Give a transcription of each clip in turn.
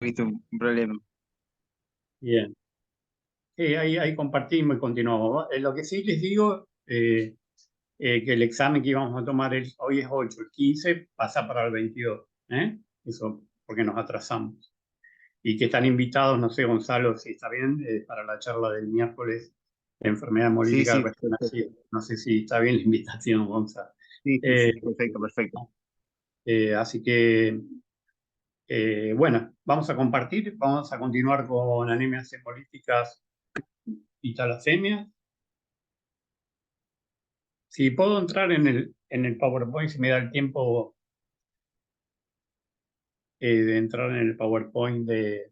visto un problema. Bien. Ahí compartimos y continuamos. Lo que sí les digo, que el examen que íbamos a tomar hoy es 8, el 15 pasa para el 22. Eso porque nos atrasamos. Y que están invitados, no sé, Gonzalo, si está bien, para la charla del miércoles de enfermedad Sí, hemolítica sí, recién perfecto. nacida. No sé si está bien la invitación, Gonzalo. Sí, sí, Eh, sí, perfecto, perfecto. Así que, bueno, vamos a compartir, vamos a continuar con anemias hemolíticas y talasemia. Si puedo entrar en el PowerPoint, si me da el tiempo de entrar en el PowerPoint de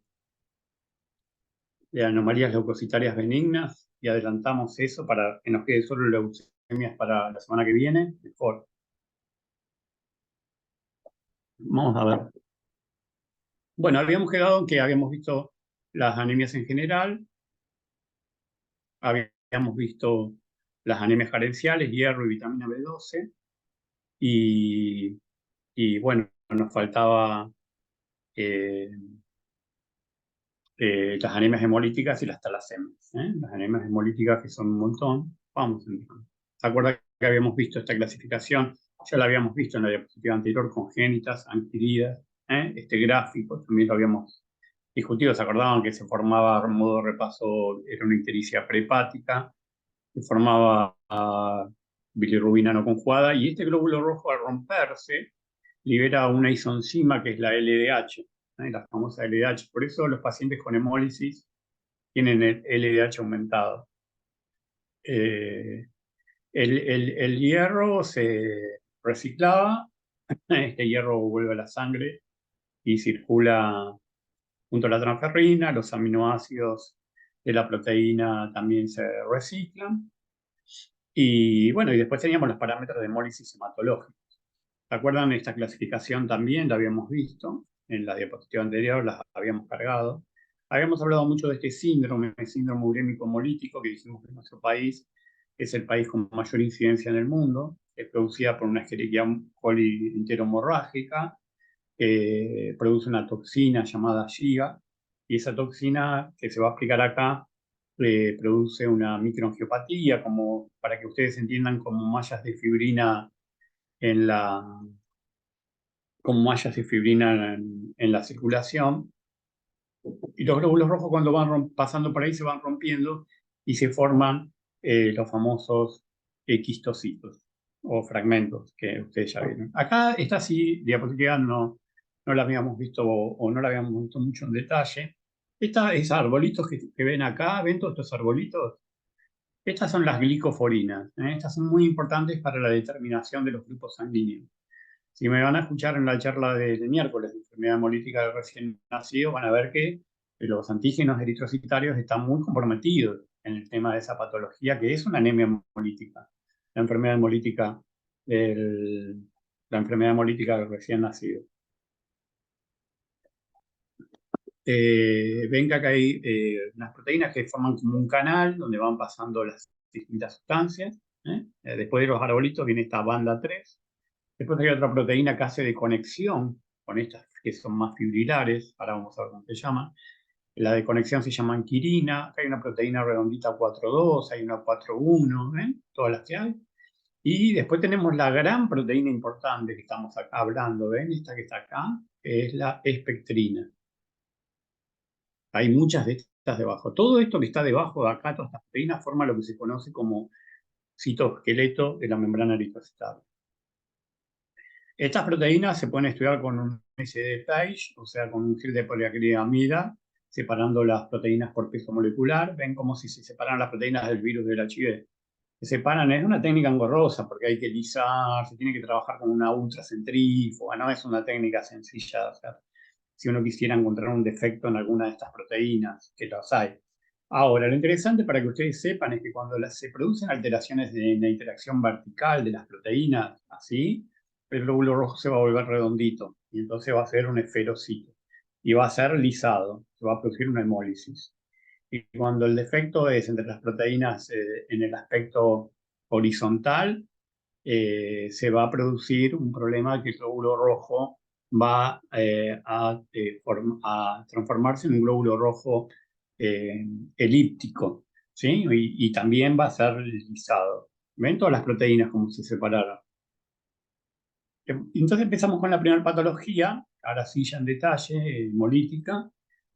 anomalías leucocitarias benignas y adelantamos eso para que nos quede solo leucemias para la semana que viene, mejor. Vamos a ver. Bueno, habíamos quedado en que habíamos visto las anemias en general, habíamos visto las anemias carenciales, hierro y vitamina B12, y bueno, nos faltaba eh, las anemias hemolíticas y las talasemias. Las anemias hemolíticas, que son un montón. Vamos, ¿se acuerda que habíamos visto esta clasificación? Ya la habíamos visto en la diapositiva anterior, congénitas, adquiridas. Este gráfico también lo habíamos discutido. ¿Se acordaban que se formaba, a modo de repaso, era una ictericia prehepática, que formaba bilirrubina no conjugada, y este glóbulo rojo, al romperse, libera una isoenzima que es la LDH, la famosa LDH. Por eso los pacientes con hemólisis tienen el LDH aumentado. El hierro se reciclaba, este hierro vuelve a la sangre y circula junto a la transferrina, los aminoácidos de la proteína también se reciclan. Y bueno, y después teníamos los parámetros de hemólisis hematológica. ¿Se acuerdan? Esta clasificación también la habíamos visto en la diapositiva anterior, la habíamos cargado. Habíamos hablado mucho de este síndrome, el síndrome urémico hemolítico, que dijimos que en nuestro país es el país con mayor incidencia en el mundo. Es producida por una Escherichia coli enterohemorrágica, que produce una toxina llamada Shiga, y esa toxina, que se va a explicar acá, produce una microangiopatía, como para que ustedes entiendan, como mallas de fibrina en la, como mallas de fibrina en la circulación, y los glóbulos rojos, cuando van pasando por ahí, se van rompiendo y se forman los famosos quistocitos o fragmentos que ustedes ya vieron. Acá esta sí, diapositiva no la habíamos visto o no la habíamos visto mucho en detalle. Esta es arbolitos que ven acá, ven todos estos arbolitos. Estas son las glicoforinas. Estas son muy importantes para la determinación de los grupos sanguíneos. Si me van a escuchar en la charla del miércoles de enfermedad hemolítica del recién nacido, van a ver que los antígenos eritrocitarios están muy comprometidos en el tema de esa patología, que es una anemia hemolítica, la enfermedad hemolítica del, la enfermedad hemolítica del recién nacido. Ven que acá hay unas proteínas que forman como un canal donde van pasando las distintas sustancias. Después de los arbolitos viene esta banda 3. Después hay otra proteína que hace de conexión con estas que son más fibrilares, ahora vamos a ver cómo se llaman. La de conexión se llama anquirina, acá hay una proteína redondita 4,2, hay una 4,1, todas las que hay. Y después tenemos la gran proteína importante que estamos acá hablando, ¿ven? Esta que está acá, que es la espectrina. Hay muchas de estas debajo. Todo esto que está debajo de acá, todas estas proteínas, forma lo que se conoce como citoesqueleto de la membrana eritrocitaria. Estas proteínas se pueden estudiar con un SD Page, o sea, con un gel de poliacrilamida, separando las proteínas por peso molecular. Ven como si se separan las proteínas del virus del HIV. Se separan, es una técnica engorrosa porque hay que lisar, se tiene que trabajar con una ultracentrífuga, no es una técnica sencilla de hacer. Si uno quisiera encontrar un defecto en alguna de estas proteínas, que los hay. Ahora, lo interesante para que ustedes sepan es que cuando se producen alteraciones de la interacción vertical de las proteínas, así, el glóbulo rojo se va a volver redondito y entonces va a ser un esferocito y va a ser lisado, se va a producir una hemólisis. Y cuando el defecto es entre las proteínas en el aspecto horizontal, se va a producir un problema que el glóbulo rojo va a transformarse en un glóbulo rojo elíptico, ¿sí? Y también va a ser lisado. ¿Ven todas las proteínas como se separaron? Entonces empezamos con la primera patología, ahora sí ya en detalle, hemolítica,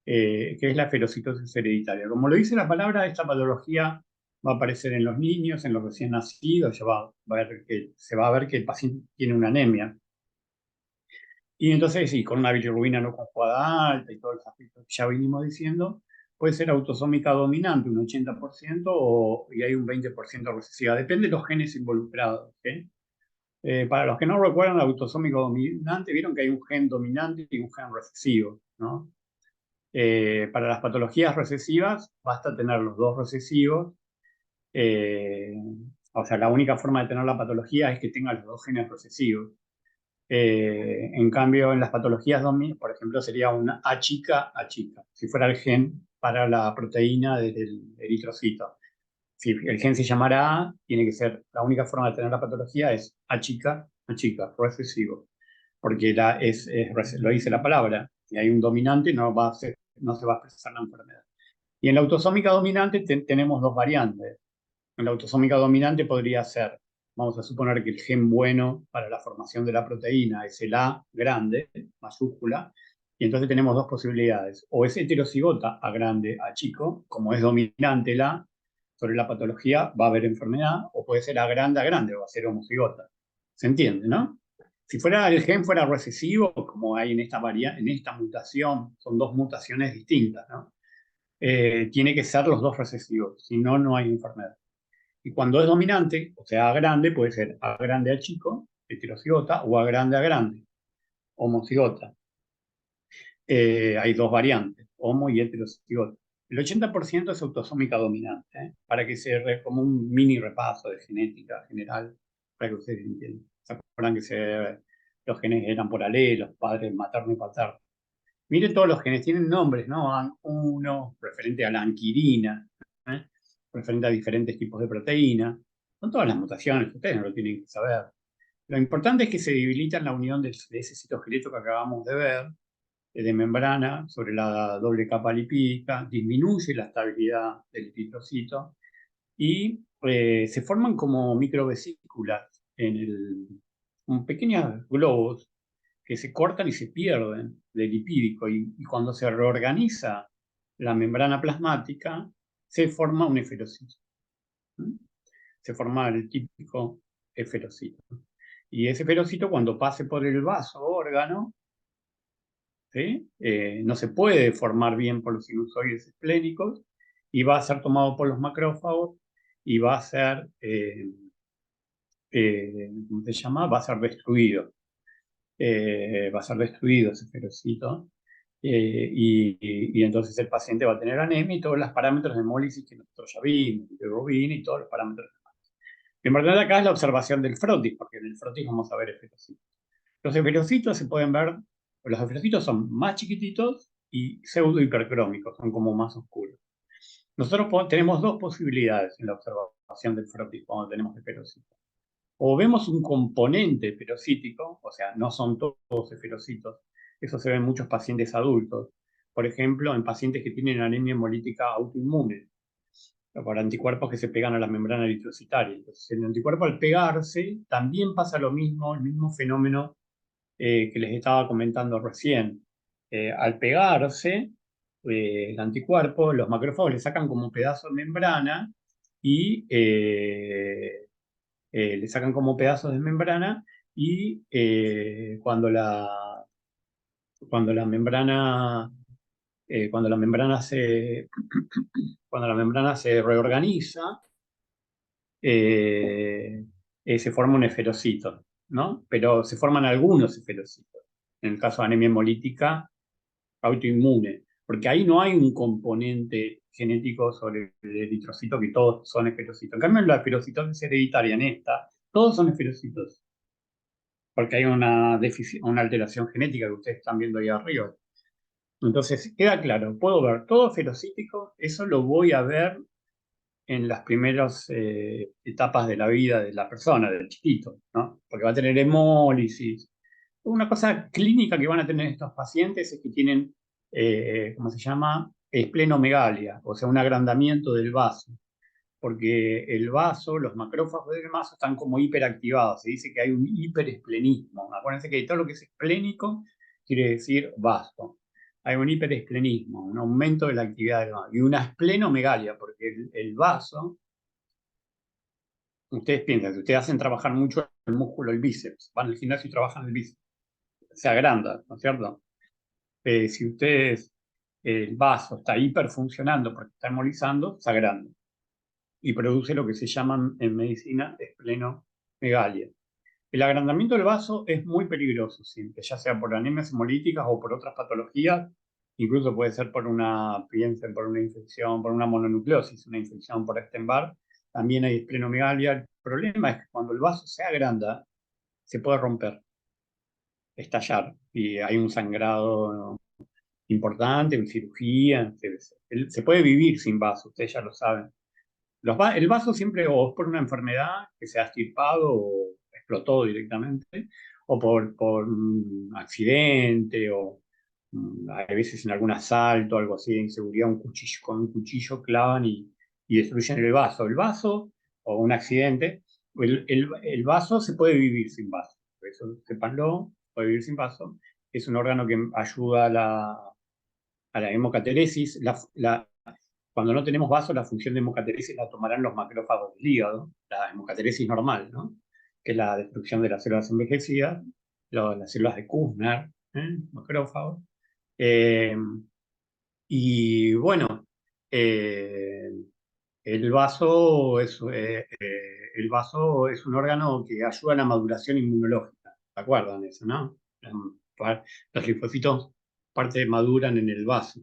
que es la esferocitosis hereditaria. Como lo dice la palabra, esta patología va a aparecer en los niños, en los recién nacidos, se va a ver que el paciente tiene una anemia. Y entonces, sí, con una bilirrubina no conjugada alta y todos los aspectos que ya venimos diciendo, puede ser autosómica dominante, un 80%, y hay un 20% recesiva. Depende de los genes involucrados. ¿Sí? Para los que no recuerdan, la autosómica dominante, vieron que hay un gen dominante y un gen recesivo, ¿no? Para las patologías recesivas, basta tener los dos recesivos. eh, o sea, la única forma de tener la patología es que tenga los dos genes recesivos. En cambio, en las patologías dominantes, por ejemplo, sería una A chica, A chica, si fuera el gen para la proteína del eritrocito. Si el gen se llamara A, tiene que ser, la única forma de tener la patología es A chica, recesivo. Porque lo dice la palabra, si hay un dominante no se va a expresar la enfermedad. Y en la autosómica dominante tenemos dos variantes. En la autosómica dominante podría ser, vamos a suponer que el gen bueno para la formación de la proteína es el A grande, mayúscula, y entonces tenemos dos posibilidades. O es heterocigota A grande, A chico, como es dominante el A sobre la patología, va a haber enfermedad, o puede ser A grande, o va a ser homocigota. ¿Se entiende, no? Si fuera el gen fuera recesivo, como hay en esta mutación, son dos mutaciones distintas, ¿no? Tiene que ser los dos recesivos, si no, no hay enfermedad. Y cuando es dominante, o sea, A grande, puede ser A grande A chico, heterocigota, o A grande, homocigota. Hay dos variantes, homo y heterocigota. El 80% es autosómica dominante, para que como un mini repaso de genética general, para que ustedes entiendan. ¿Se acuerdan que los genes eran por alelos, padres materno y paterno? Miren todos los genes, tienen nombres, ¿no? AN1, referente a la anquirina, ¿eh? Referente a diferentes tipos de proteína. Son todas las mutaciones, ustedes no lo tienen que saber. Lo importante es que se debilitan la unión de ese citoesqueleto que acabamos de ver, de membrana sobre la doble capa lipídica, disminuye la estabilidad del eritrocito y se forman como microvesículas como pequeños globos que se cortan y se pierden de lipídico y cuando se reorganiza la membrana plasmática se forma un esferocito. Se forma el típico esferocito. Y ese esferocito cuando pase por el vaso órgano, ¿sí? No se puede formar bien por los sinusoides esplénicos y va a ser tomado por los macrófagos y va a ser, ¿cómo se llama? Va a ser destruido. Va a ser destruido ese ferocito. Y entonces el paciente va a tener anemia y todos los parámetros de hemólisis que nosotros ya vimos, de bilirrubina y todos los parámetros. Lo importante acá es la observación del frotis, porque en el frotis vamos a ver esferocitos. Los esferocitos se pueden ver, los esferocitos son más chiquititos y pseudo hipercrómicos, son como más oscuros. Nosotros tenemos dos posibilidades en la observación del frotis cuando tenemos esferocitos. O vemos un componente esferocítico, o sea, no son todos esferocitos, eso se ve en muchos pacientes adultos, por ejemplo, en pacientes que tienen anemia hemolítica autoinmune, por anticuerpos que se pegan a la membrana eritrocitaria. Entonces, el anticuerpo al pegarse también pasa lo mismo, el mismo fenómeno que les estaba comentando recién. Al pegarse el anticuerpo, los macrófagos le sacan como pedazos de membrana y le sacan como pedazos de membrana y cuando la membrana cuando la membrana se cuando la membrana se reorganiza se forma un esferocito, ¿no? Pero se forman algunos esferocitos. En el caso de anemia hemolítica autoinmune, porque ahí no hay un componente genético sobre el eritrocito que todos son esferocitos. En cambio, en la esferocitosis hereditaria, en esta, todos son esferocitos, porque hay una alteración genética que ustedes están viendo ahí arriba. Entonces, queda claro, puedo ver todo esferocítico, eso lo voy a ver en las primeras etapas de la vida de la persona, del chiquito, ¿no? Porque va a tener hemólisis, una cosa clínica que van a tener estos pacientes es que tienen, ¿cómo se llama? Esplenomegalia, o sea, un agrandamiento del vaso. Porque el vaso, los macrófagos del vaso están como hiperactivados. Se dice que hay un hiperesplenismo. Acuérdense que todo lo que es esplénico quiere decir vaso. Hay un hiperesplenismo, un aumento de la actividad del vaso. Y una esplenomegalia, porque el vaso, ustedes piensan, si ustedes hacen trabajar mucho el músculo, el bíceps, van al gimnasio y trabajan el bíceps, se agranda, ¿no es cierto? Si ustedes, el vaso está hiperfuncionando porque está hemolizando, se agranda y produce lo que se llaman en medicina esplenomegalia. El agrandamiento del vaso es muy peligroso siempre, ya sea por anemias hemolíticas o por otras patologías, incluso puede ser por piensen, por una infección, por una mononucleosis, una infección por Epstein-Barr, también hay esplenomegalia. El problema es que cuando el vaso se agranda, se puede romper, estallar, y hay un sangrado importante, en cirugía, se puede vivir sin vaso, ustedes ya lo saben. El vaso siempre o es por una enfermedad que se ha extirpado o explotó directamente, o por un accidente, o a veces en algún asalto, algo así de inseguridad, con un cuchillo clavan y destruyen el vaso. El vaso, o un accidente, el vaso se puede vivir sin vaso. Por eso, sépanlo, puede vivir sin vaso. Es un órgano que ayuda a la hemocateresis. Cuando no tenemos vaso, la función de hemocateresis la tomarán los macrófagos del hígado, la hemocateresis normal, ¿no? Que es la destrucción de las células envejecidas, las células de Kussner, macrófagos. Eh, y bueno, eh, el vaso es un órgano que ayuda a la maduración inmunológica. ¿Se acuerdan de eso, no? Los linfocitos parte maduran en el vaso.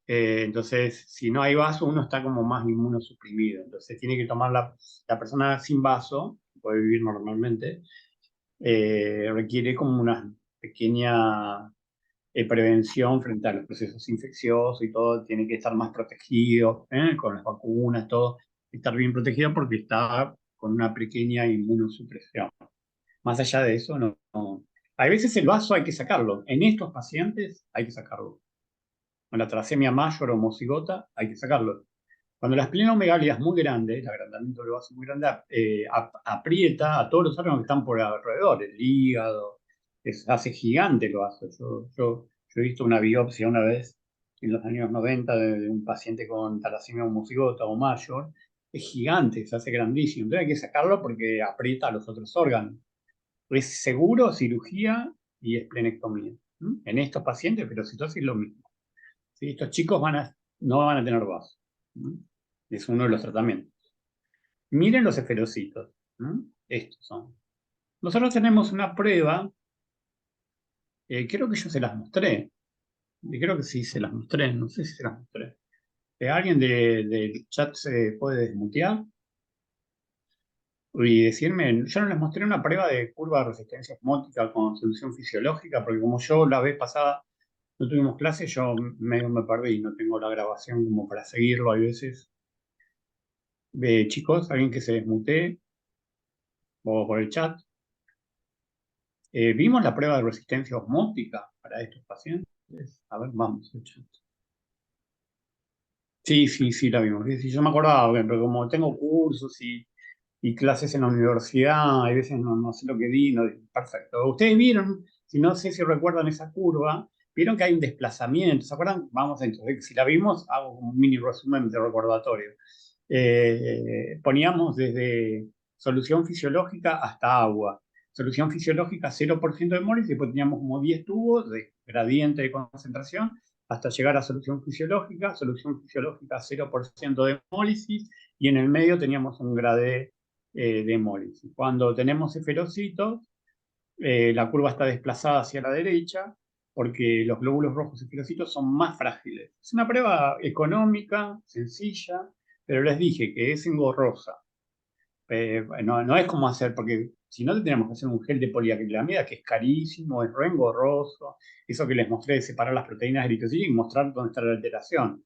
Entonces, si no hay vaso, uno está como más inmunosuprimido. Entonces, tiene que tomar la persona sin vaso, que puede vivir normalmente, requiere como una pequeña prevención frente a los procesos infecciosos y todo. Tiene que estar más protegido, con las vacunas, todo. Estar bien protegido porque está con una pequeña inmunosupresión. Más allá de eso, no. A veces el vaso hay que sacarlo. En estos pacientes hay que sacarlo. Con la tracemia mayor o homocigota, hay que sacarlo. Cuando la esplenomegalia es muy grande, el agrandamiento del vaso es muy grande, aprieta a todos los órganos que están por alrededor, el hígado, hace gigante el vaso. Yo he visto una biopsia una vez en los años 90 de un paciente con talasemia homocigota o mayor, es gigante, se hace grandísimo. Entonces hay que sacarlo porque aprieta a los otros órganos. Es seguro cirugía y esplenectomía. En estos pacientes, pero citosis es lo mismo. ¿Sí? Estos chicos no van a tener vaso. Es uno de los tratamientos. Miren los esferocitos. Estos son. Nosotros tenemos una prueba, creo que yo se las mostré. Creo que sí se las mostré, no sé si se las mostré. ¿Alguien del chat se puede desmutear y decirme? Yo no les mostré una prueba de curva de resistencia osmótica con solución fisiológica, porque como yo la vez pasada no tuvimos clase, yo medio me perdí, no tengo la grabación como para seguirlo. Hay veces. Chicos, alguien que se desmutee o por el chat. ¿Vimos la prueba de resistencia osmótica para estos pacientes? A ver, vamos, el chat. Sí, sí, sí, la vimos. Sí, yo me acordaba, pero como tengo cursos y clases en la universidad, hay veces no sé lo que di, perfecto. Ustedes vieron, si no sé si recuerdan esa curva, vieron que hay un desplazamiento, ¿se acuerdan? Vamos entonces, si la vimos, hago un mini resumen de recordatorio. Poníamos desde solución fisiológica hasta agua. Solución fisiológica 0% de mólisis, después teníamos como 10 tubos de gradiente de concentración hasta llegar a solución fisiológica 0% de hemólisis, y en el medio teníamos un grade de hemólisis. Cuando tenemos esferocitos, la curva está desplazada hacia la derecha porque los glóbulos rojos esferocitos son más frágiles. Es una prueba económica, sencilla, pero les dije que es engorrosa. No es como hacer, porque si no tendríamos que hacer un gel de poliacrilamida que es carísimo, es re engorroso. Eso que les mostré de separar las proteínas eritrocitos y mostrar dónde está la alteración.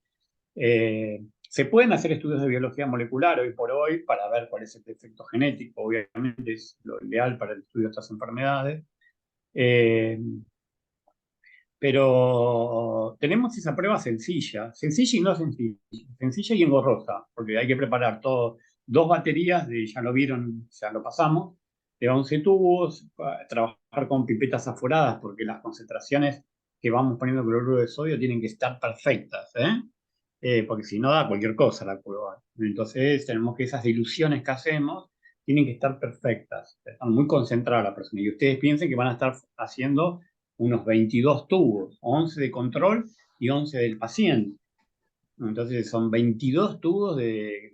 Se pueden hacer estudios de biología molecular hoy por hoy para ver cuál es el efecto genético. Obviamente es lo ideal para el estudio de estas enfermedades. Eh, pero tenemos esa prueba sencilla y no sencilla, sencilla y engorrosa, porque hay que preparar todo, dos baterías ya lo vieron, ya lo pasamos, de 11 tubos, trabajar con pipetas aforadas, porque las concentraciones que vamos poniendo cloruro de sodio tienen que estar perfectas, ¿eh? Porque si no da cualquier cosa la prueba. Entonces tenemos que esas diluciones que hacemos tienen que estar perfectas, están muy concentradas la persona. Y ustedes piensen que van a estar haciendo unos 22 tubos, 11 de control y 11 del paciente. Entonces son 22 tubos de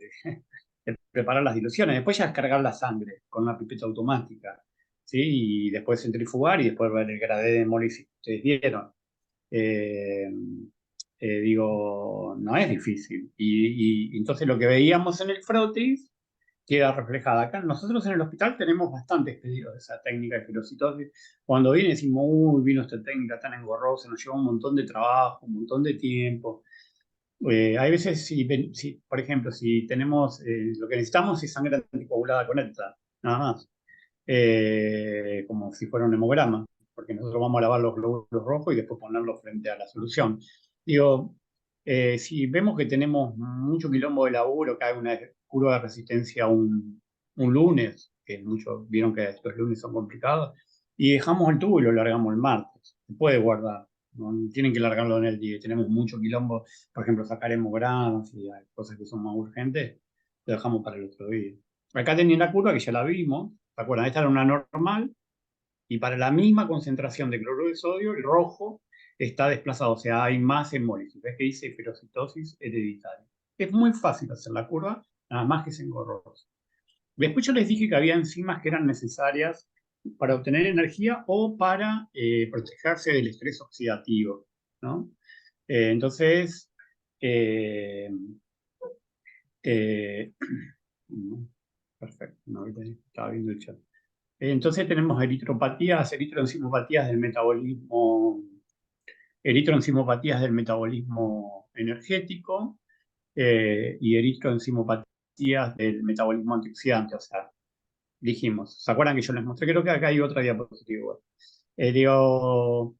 preparar las diluciones. Después ya es cargar la sangre con una pipeta automática, ¿sí? Y después centrifugar y después ver el gradé de hemólisis que ustedes vieron. Eh, Digo, no es difícil. Y entonces lo que veíamos en el frotis queda reflejada acá. Nosotros en el hospital tenemos bastantes pedidos de esa técnica de fibrosis. Cuando viene decimos, uy, vino esta técnica tan engorrosa, nos lleva un montón de trabajo, un montón de tiempo. Hay veces, por ejemplo, si tenemos, lo que necesitamos es sangre anticoagulada conecta, nada más, como si fuera un hemograma, porque nosotros vamos a lavar los glóbulos rojos y después ponerlos frente a la solución. Digo, si vemos que tenemos mucho quilombo de laburo, que hay una curva de resistencia un lunes, que muchos vieron que estos lunes son complicados, y dejamos el tubo y lo largamos el martes. Se puede guardar, no tienen que largarlo en el día. Tenemos mucho quilombo, por ejemplo, sacar hemogramas y hay cosas que son más urgentes, lo dejamos para el otro día. Acá tenía la curva que ya la vimos, ¿se acuerdan? Esta era una normal y para la misma concentración de cloruro de sodio, el rojo está desplazado, o sea, hay más hemólisis. ¿Ves que dice ferocitosis hereditaria? Es muy fácil hacer la curva, nada más que es engorroso. Después yo les dije que había enzimas que eran necesarias para obtener energía o para protegerse del estrés oxidativo, ¿no? Entonces, eh, eh, perfecto, no, ahorita estaba viendo el chat. Entonces tenemos eritroenzimopatías del metabolismo energético y eritroenzimopatías del metabolismo antioxidante. O sea, dijimos, ¿se acuerdan que yo les mostré? Creo que acá hay otra diapositiva igual. Digo,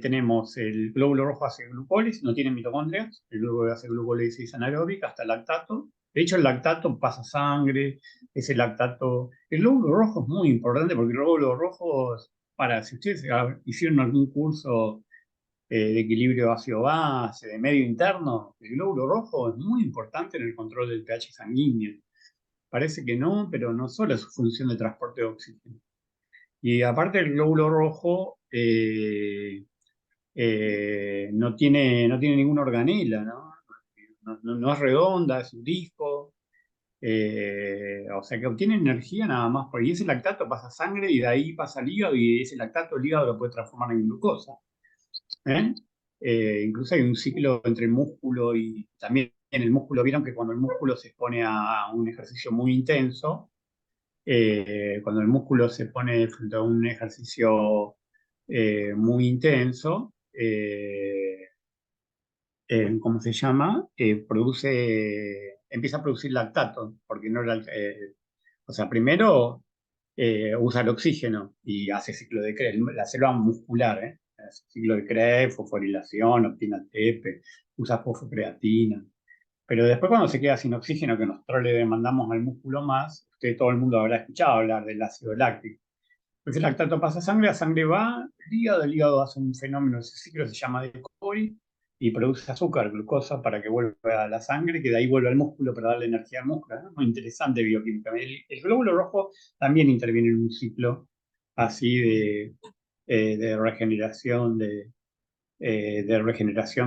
tenemos el glóbulo rojo hace glucólisis, no tiene mitocondrias, el glóbulo hace glucólisis anaeróbica hasta el lactato. De hecho, el lactato pasa sangre, ese lactato. El glóbulo rojo es muy importante porque el glóbulo rojo, si ustedes hicieron algún curso de equilibrio ácido-base, de medio interno, el glóbulo rojo es muy importante en el control del pH sanguíneo. Parece que no, pero no solo es su función de transporte de oxígeno. Y aparte el glóbulo rojo no tiene ninguna organela, ¿no? No es redonda, es un disco. O sea que obtiene energía nada más, porque ese lactato pasa a sangre y de ahí pasa al hígado y ese lactato el hígado lo puede transformar en glucosa. ¿Eh? Incluso hay un ciclo entre el músculo y también en el músculo. Vieron que cuando el músculo se expone a un ejercicio muy intenso, cuando el músculo se pone frente a un ejercicio muy intenso, ¿cómo se llama? Empieza a producir lactato, porque no era, o sea, primero usa el oxígeno y hace ciclo de Krebs, la célula muscular, hace ciclo de Krebs, fosforilación, obtiene ATP, usa fosfocreatina. Pero después cuando se queda sin oxígeno, que nosotros le demandamos al músculo más, todo el mundo habrá escuchado hablar del ácido láctico. Entonces el lactato pasa a sangre, la sangre va al hígado, el hígado hace un fenómeno, ese ciclo se llama decoy, y produce azúcar, glucosa, para que vuelva a la sangre, que de ahí vuelve al músculo para darle energía al músculo. ¿No? Muy interesante bioquímicamente. El glóbulo rojo también interviene en un ciclo así de regeneración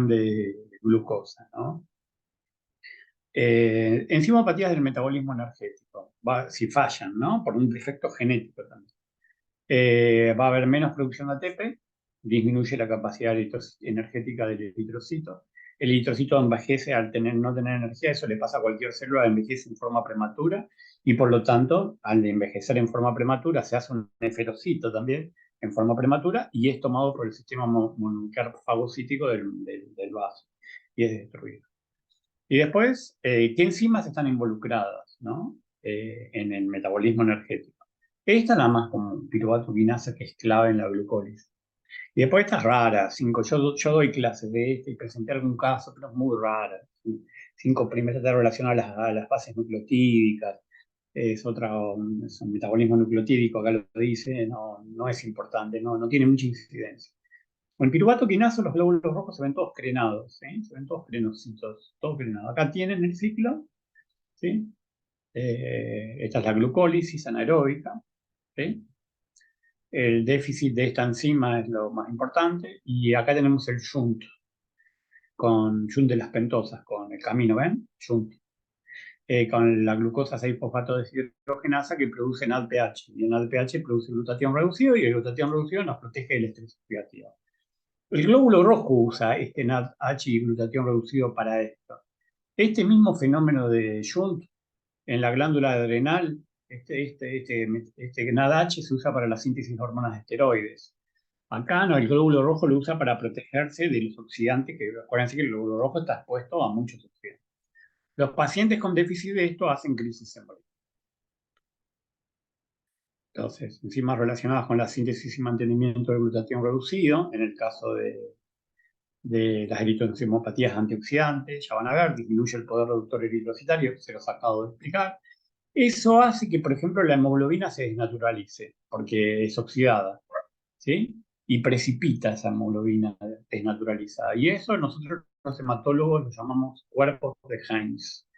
de glucosa, ¿no? Enzimopatías del metabolismo energético, si fallan, ¿no? Por un defecto genético también. Va a haber menos producción de ATP, disminuye la capacidad energética del eritrocito. El eritrocito envejece al no tener energía, eso le pasa a cualquier célula, envejece en forma prematura y por lo tanto, al envejecer en forma prematura, se hace un neferocito también en forma prematura y es tomado por el sistema mononuclear fagocítico del vaso y es destruido. Y después, ¿qué enzimas están involucradas, ¿no? En el metabolismo energético? Esta es la más común, piruvato quinasa, que es clave en la glucólisis. Y después estas raras, yo doy clases de este y presenté algún caso, pero es muy rara. 5' está relacionada a las bases nucleotídicas, es un metabolismo nucleotídico, acá lo dice, no es importante, no tiene mucha incidencia. Con el piruvato quinaso los glóbulos rojos se ven todos crenados, ¿sí? Se ven todos crenositos, todos crenados. Acá tienen el ciclo, ¿sí? Esta es la glucólisis anaeróbica, ¿sí? El déficit de esta enzima es lo más importante. Y acá tenemos el shunt, con shunt de las pentosas, con el camino, ¿ven? Shunt. Con la glucosa 6-fosfato deshidrogenasa que produce NADPH. Y el NADPH produce glutatión reducido y el glutatión reducido nos protege del estrés oxidativo. El glóbulo rojo usa este NADH y glutatión reducido para esto. Este mismo fenómeno de shunt en la glándula adrenal, este NADH se usa para la síntesis de hormonas de esteroides. Acá no, el glóbulo rojo lo usa para protegerse de los oxidantes, que acuérdense que el glóbulo rojo está expuesto a muchos oxidantes. Los pacientes con déficit de esto hacen crisis hemorrágica. Entonces, enzimas relacionadas con la síntesis y mantenimiento del glutatión reducido, en el caso de las eritroenzimopatías antioxidantes, ya van a ver, disminuye el poder reductor eritrocitario, se los acabo de explicar. Eso hace que, por ejemplo, la hemoglobina se desnaturalice, porque es oxidada, ¿sí? Y precipita esa hemoglobina desnaturalizada. Y eso nosotros los hematólogos lo llamamos cuerpos de Heinz.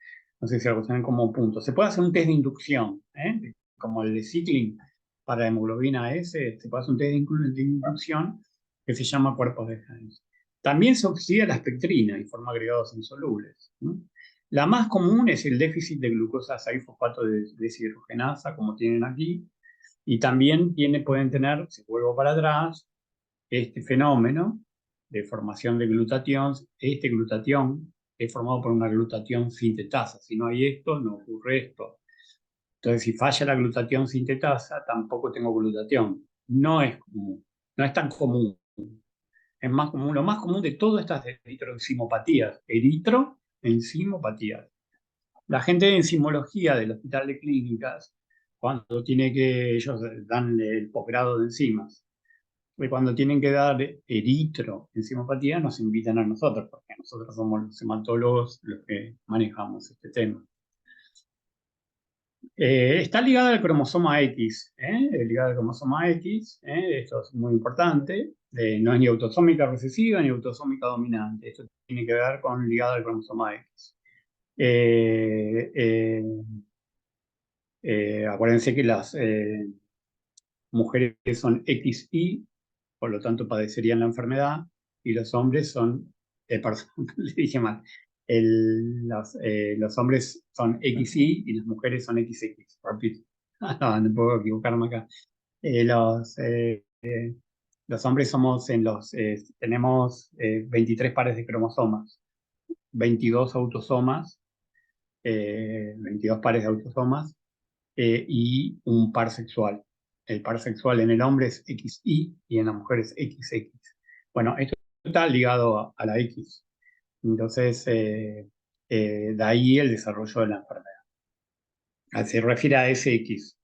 No sé si algo tienen como punto. Se puede hacer un test de inducción, como el de Cycling para hemoglobina S, se puede hacer un test de inducción que se llama cuerpos de Heinz. También se oxida la espectrina y forma agregados insolubles, ¿no? La más común es el déficit de glucosa 6-fosfato deshidrogenasa, como tienen aquí, y también pueden tener, si vuelvo para atrás, este fenómeno de formación de glutatión. Este glutatión es formado por una glutatión sintetasa. Si no hay esto, no ocurre esto. Entonces, si falla la glutatión sintetasa, tampoco tengo glutatión. No es común, no es tan común. Es más común, lo más común de todas estas eritroenzimopatías, eritroenzimopatías. La gente de enzimología del Hospital de Clínicas, cuando ellos dan el posgrado de enzimas, y cuando tienen que dar eritroenzimopatía, nos invitan a nosotros, porque nosotros somos los hematólogos los que manejamos este tema. Está ligada al cromosoma X, ligada al cromosoma X, esto es muy importante, no es ni autosómica recesiva ni autosómica dominante, esto tiene que ver con ligada al cromosoma X. Acuérdense que las mujeres son XY, por lo tanto padecerían la enfermedad, y los hombres son, perdón, le dije mal, los hombres son XY y las mujeres son XX, repito, no puedo equivocarme acá. Los hombres tenemos 23 pares de cromosomas, 22 autosomas, 22 pares de autosomas, y un par sexual. El par sexual en el hombre es XY y en la mujer es XX. Bueno, esto está ligado a la X. Entonces, de ahí el desarrollo de la enfermedad. Se refiere a SX.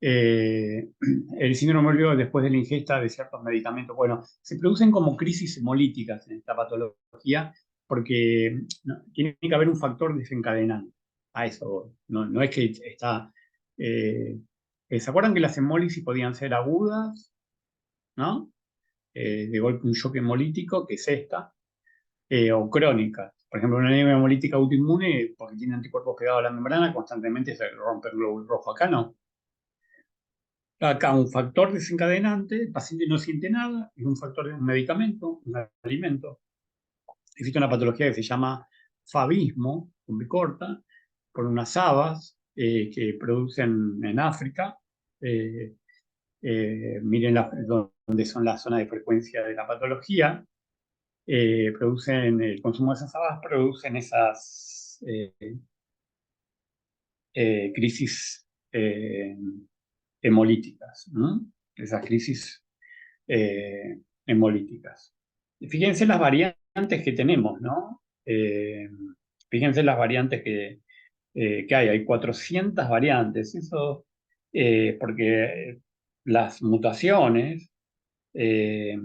El síndrome hemolítico después de la ingesta de ciertos medicamentos. Bueno, se producen como crisis hemolíticas en esta patología porque tiene que haber un factor desencadenante. A eso no es que está. ¿Se acuerdan que las hemólisis podían ser agudas, ¿no? De golpe un shock hemolítico, que es esta, o crónicas? Por ejemplo, una anemia hemolítica autoinmune, porque tiene anticuerpos pegados a la membrana, constantemente se rompe el glóbulo rojo. Acá no. Acá un factor desencadenante, el paciente no siente nada, es un factor de un medicamento, un alimento. Existe una patología que se llama fabismo, con B corta, por unas habas que producen en África. Miren dónde son las zonas de frecuencia de la patología. Producen el consumo de esas habas, producen esas crisis hemolíticas, ¿no? Esas crisis hemolíticas. Fíjense las variantes que tenemos, ¿no? Fíjense las variantes que hay 400 variantes. Eso porque las mutaciones, eh,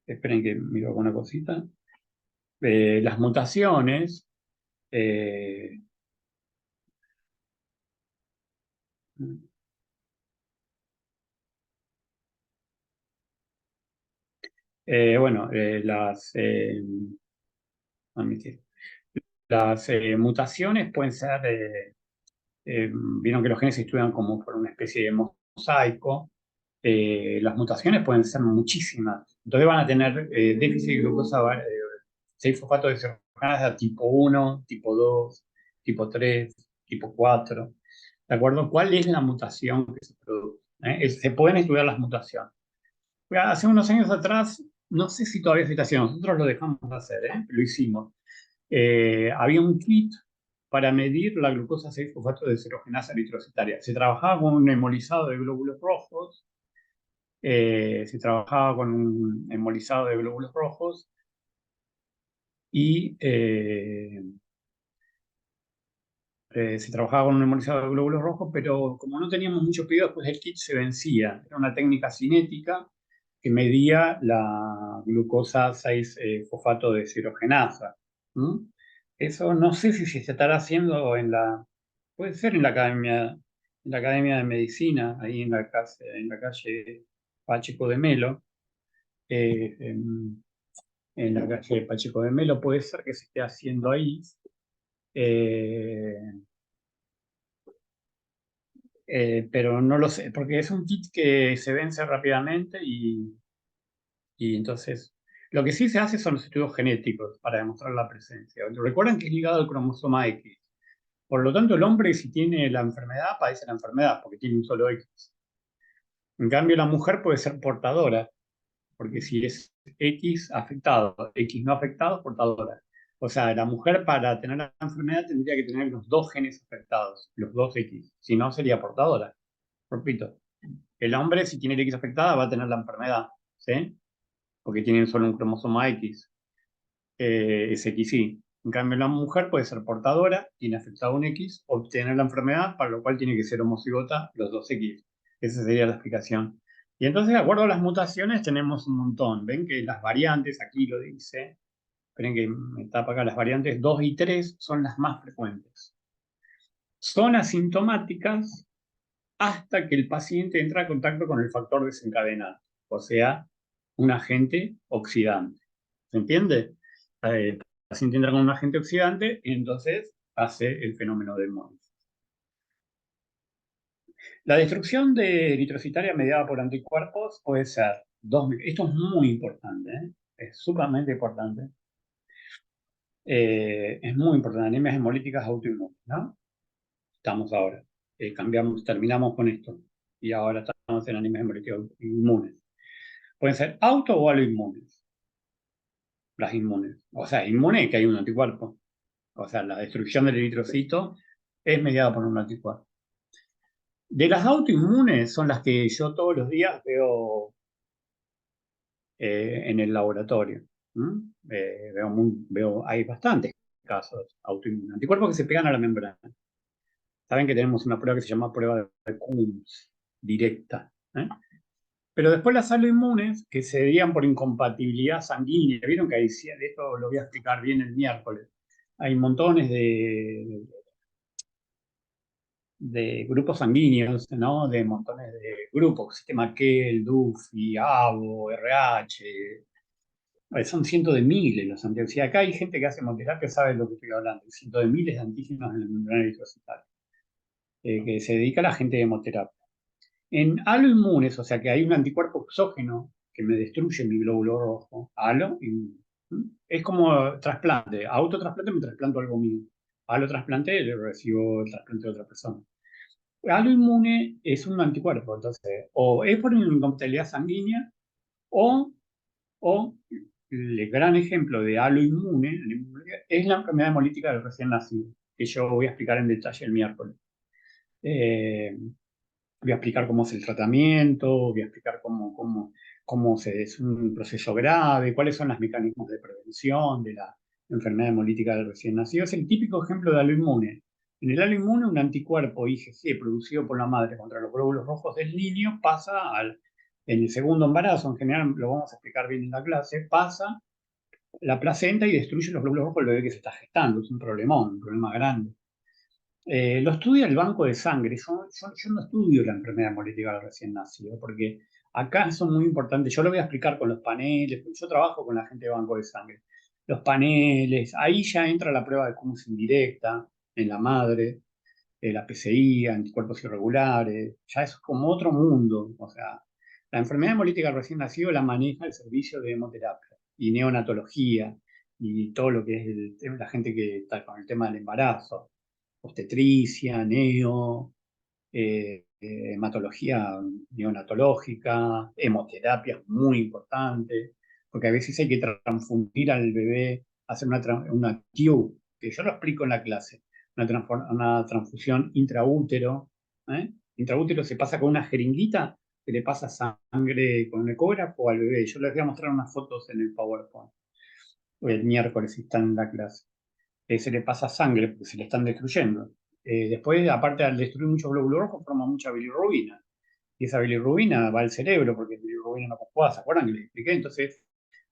esperen que miro alguna cosita, las mutaciones, eh, bueno, admitir. Las mutaciones pueden ser, vieron que los genes se estudian como por una especie de mosaico. Las mutaciones pueden ser muchísimas. Entonces van a tener déficit de glucosa 6-fosfato deshidrogenasa tipo 1, tipo 2, tipo 3, tipo 4. ¿De acuerdo? ¿Cuál es la mutación que se produce? Se pueden estudiar las mutaciones. Hace unos años atrás, no sé si todavía se está haciendo, nosotros lo dejamos de hacer, lo hicimos. Había un kit para medir la glucosa 6-fosfato deshidrogenasa eritrocitaria. Se trabajaba con un hemolizado de glóbulos rojos, y se trabajaba con un hemolizado de glóbulos rojos, pero como no teníamos mucho pedido, después el kit se vencía. Era una técnica cinética que medía la glucosa 6-fosfato deshidrogenasa. ¿Mm? Eso no sé si se estará haciendo puede ser en la Academia de Medicina, ahí en la calle Pacheco de Melo, eh, en, en la calle Pacheco de Melo, puede ser que se esté haciendo ahí. Eh, pero no lo sé, porque es un kit que se vence rápidamente y entonces lo que sí se hace son los estudios genéticos para demostrar la presencia. Recuerden que es ligado al cromosoma X. Por lo tanto, el hombre, si tiene la enfermedad, padece la enfermedad porque tiene un solo X. En cambio, la mujer puede ser portadora, porque si es X afectado, X no afectado, portadora. O sea, la mujer para tener la enfermedad tendría que tener los dos genes afectados, los dos X. Si no, sería portadora. Repito, el hombre, si tiene el X afectada, va a tener la enfermedad, ¿sí? Porque tiene solo un cromosoma X, es XY. En cambio, la mujer puede ser portadora, tiene afectado un X, obtener la enfermedad, para lo cual tiene que ser homocigota los dos X. Esa sería la explicación. Y entonces, de acuerdo a las mutaciones, tenemos un montón. Ven que las variantes, aquí lo dice, esperen que me tapa acá, las variantes 2 y 3 son las más frecuentes. Son asintomáticas hasta que el paciente entra en contacto con el factor desencadenante, o sea, un agente oxidante. ¿Se entiende? El paciente entra con un agente oxidante y entonces hace el fenómeno de hemólisis. La destrucción de eritrocitaria mediada por anticuerpos puede ser esto es muy importante, es sumamente importante. Es muy importante, anemias hemolíticas autoinmunes, ¿no? Estamos ahora. Terminamos con esto. Y ahora estamos en anemias hemolíticas autoinmunes. Pueden ser auto o aloinmunes, las inmunes. O sea, inmune que hay un anticuerpo. O sea, la destrucción del eritrocito es mediada por un anticuerpo. De las autoinmunes son las que yo todos los días veo en el laboratorio. Hay bastantes casos autoinmunes. Anticuerpos que se pegan a la membrana. Saben que tenemos una prueba que se llama prueba de Coombs directa. Pero después las aloinmunes, que se dirían por incompatibilidad sanguínea, vieron que de esto lo voy a explicar bien el miércoles. Hay montones de grupos sanguíneos, ¿no? De montones de grupos, sistema Kell, Duffy, ABO, RH. Son cientos de miles los antígenos. Si acá hay gente que hace hemoterapia, sabe de lo que estoy hablando. Cientos de miles de antígenos en la membrana eritrocitaria, que se dedica a la gente de hemoterapia. En aloinmunes, o sea que hay un anticuerpo exógeno que me destruye mi glóbulo rojo, es como trasplante. Autotrasplante me trasplanto algo mío. Alotrasplante le recibo el trasplante de otra persona. Aloinmune es un anticuerpo, entonces, o es por una incompatibilidad sanguínea, o, o el gran ejemplo de aloinmune es la enfermedad hemolítica del recién nacido, que yo voy a explicar en detalle el miércoles. Eh, Voy a explicar cómo es el tratamiento, voy a explicar es un proceso grave, cuáles son los mecanismos de prevención de la enfermedad hemolítica del recién nacido. Es el típico ejemplo de aloinmune. En el halo inmune, un anticuerpo IgG producido por la madre contra los glóbulos rojos del niño pasa en el segundo embarazo, en general lo vamos a explicar bien en la clase, pasa la placenta y destruye los glóbulos rojos del bebé que se está gestando. Es un problemón, un problema grande. Lo estudia el banco de sangre. Yo no estudio la enfermedad hemolítica del recién nacido, porque acá son muy importantes. Yo lo voy a explicar con los paneles, porque yo trabajo con la gente de banco de sangre. Los paneles, ahí ya entra la prueba de cómo es indirecta en la madre, la PCI, anticuerpos irregulares, ya es como otro mundo. O sea, la enfermedad hemolítica del recién nacido la maneja el servicio de hemoterapia y neonatología y todo lo que es la gente que está con el tema del embarazo, obstetricia, hematología neonatológica, hemoterapia es muy importante, porque a veces hay que transfundir al bebé, hacer una TIU, que yo lo explico en la clase, una transfusión intraútero. ¿Eh? Intraútero se pasa con una jeringuita que le pasa sangre con un ecógrafo al bebé. Yo les voy a mostrar unas fotos en el PowerPoint el miércoles si están en la clase. Se le pasa sangre porque se le están destruyendo. Después, aparte al destruir muchos glóbulos rojos, forma mucha bilirrubina. Y esa bilirrubina va al cerebro porque la bilirrubina no conjuga, ¿se acuerdan que les expliqué? Entonces,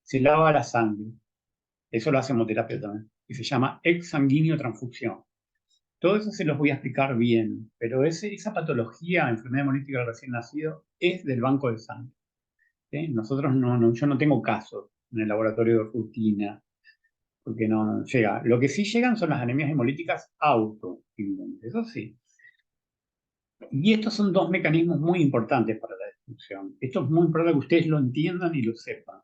se lava la sangre. Eso lo hace hemoterapia también. Y se llama exsanguíneo transfusión. Todo eso se los voy a explicar bien, pero esa patología, enfermedad hemolítica del recién nacido, es del banco de sangre. ¿Sí? Nosotros yo no tengo casos en el laboratorio de rutina, porque no llega. Lo que sí llegan son las anemias hemolíticas autoinmunes, eso sí. Y estos son dos mecanismos muy importantes para la destrucción. Esto es muy importante que ustedes lo entiendan y lo sepan.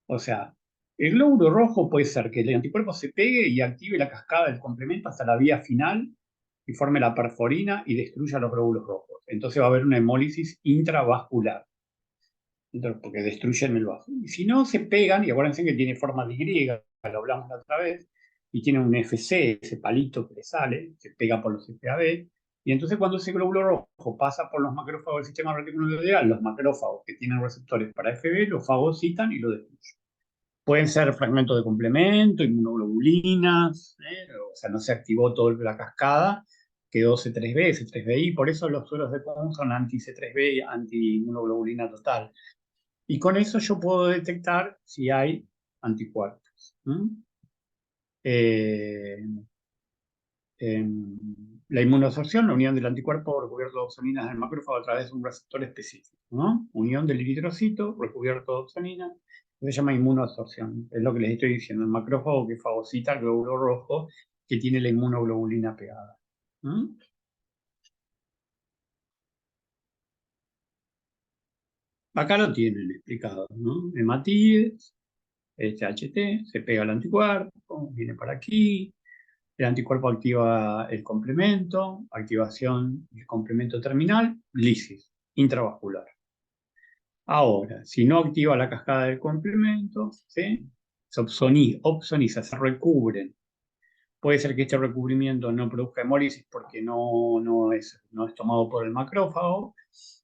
O sea, el glóbulo rojo puede ser que el anticuerpo se pegue y active la cascada del complemento hasta la vía final y forme la perforina y destruya los glóbulos rojos. Entonces va a haber una hemólisis intravascular, porque destruyen el vaso. Y si no, se pegan, y acuérdense que tiene forma de Y, lo hablamos la otra vez, y tiene un FC, ese palito que le sale, se pega por los FAB, y entonces cuando ese glóbulo rojo pasa por los macrófagos del sistema reticuloendoterial, los macrófagos que tienen receptores para FB lo fagocitan y lo destruyen. Pueden ser fragmentos de complemento, inmunoglobulinas, o sea, no se activó toda la cascada, quedó C3b, C3bi, por eso los sueros de Kohn son anti-C3b y anti-inmunoglobulina total. Y con eso yo puedo detectar si hay anticuerpos. Eh, la inmunosorción, la unión del anticuerpo recubierto de opsoninas del macrófago a través de un receptor específico, ¿no? Unión del eritrocito recubierto de opsonina, se llama inmunosorción. Es lo que les estoy diciendo, el macrófago que fagocita el glóbulo rojo que tiene la inmunoglobulina pegada. Acá lo tienen explicado, ¿no? Hematíes, HT, se pega al anticuerpo, viene para aquí, el anticuerpo activa el complemento, activación del complemento terminal, lisis, intravascular. Ahora, si no activa la cascada del complemento, ¿sí? Se opsoniza, se recubren. Puede ser que este recubrimiento no produzca hemólisis porque no es tomado por el macrófago.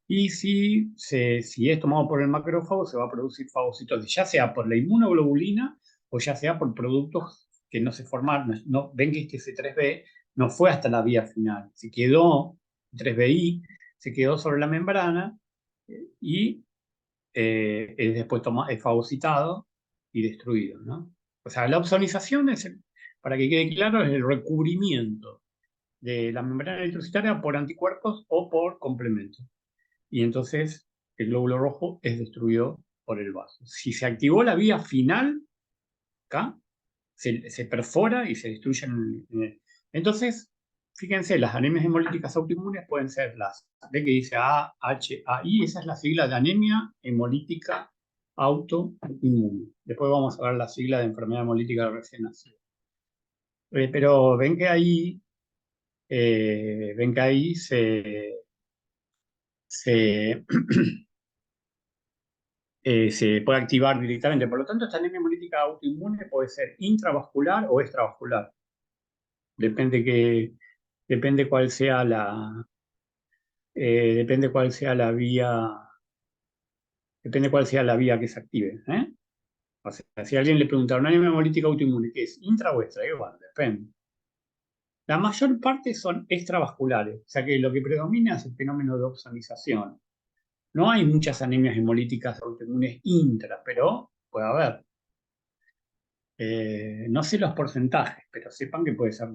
Y si es tomado por el macrófago, se va a producir fagocitosis, ya sea por la inmunoglobulina o ya sea por productos que no se formaron. Ven que este C3b no fue hasta la vía final. Se quedó, 3bi, se quedó sobre la membrana y es después es fagocitado y destruido, ¿no? O sea, la opsonización para que quede claro, es el recubrimiento de la membrana eritrocitaria por anticuerpos o por complementos. Y entonces el glóbulo rojo es destruido por el vaso. Si se activó la vía final, acá, se perfora y se destruye. Entonces, fíjense, las anemias hemolíticas autoinmunes pueden ser ve que dice AHAI, esa es la sigla de anemia hemolítica autoinmune. Después vamos a ver la sigla de enfermedad hemolítica recién nacida. Pero ven que ahí se, se puede activar directamente. Por lo tanto, esta anemia hemolítica autoinmune puede ser intravascular o extravascular. Depende depende cuál sea depende cuál sea la vía, depende cuál sea la vía que se active. O sea, si a alguien le pregunta una anemia hemolítica autoinmune, ¿qué es? ¿Intra o extra? Igual, depende. La mayor parte son extravasculares, o sea que lo que predomina es el fenómeno de opsonización. No hay muchas anemias hemolíticas autoinmunes intra, pero puede haber. No sé los porcentajes, pero sepan que puede ser,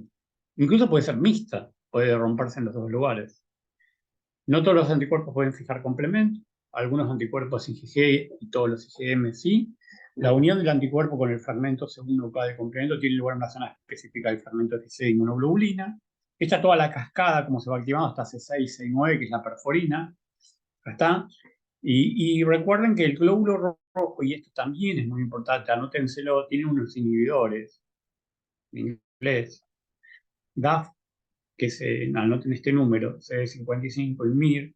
incluso puede ser mixta, puede romperse en los dos lugares. No todos los anticuerpos pueden fijar complemento, algunos anticuerpos IgG y todos los IgM sí. La unión del anticuerpo con el fragmento segundo UK de complemento tiene lugar en una zona específica del fragmento FC de inmunoglobulina. Está toda la cascada, como se va activando, hasta C6, C9, que es la perforina. Acá está. Y recuerden que el glóbulo rojo, y esto también es muy importante, anótenselo, tiene unos inhibidores, en inglés, DAF, que se anoten este número, CD55 y MIR,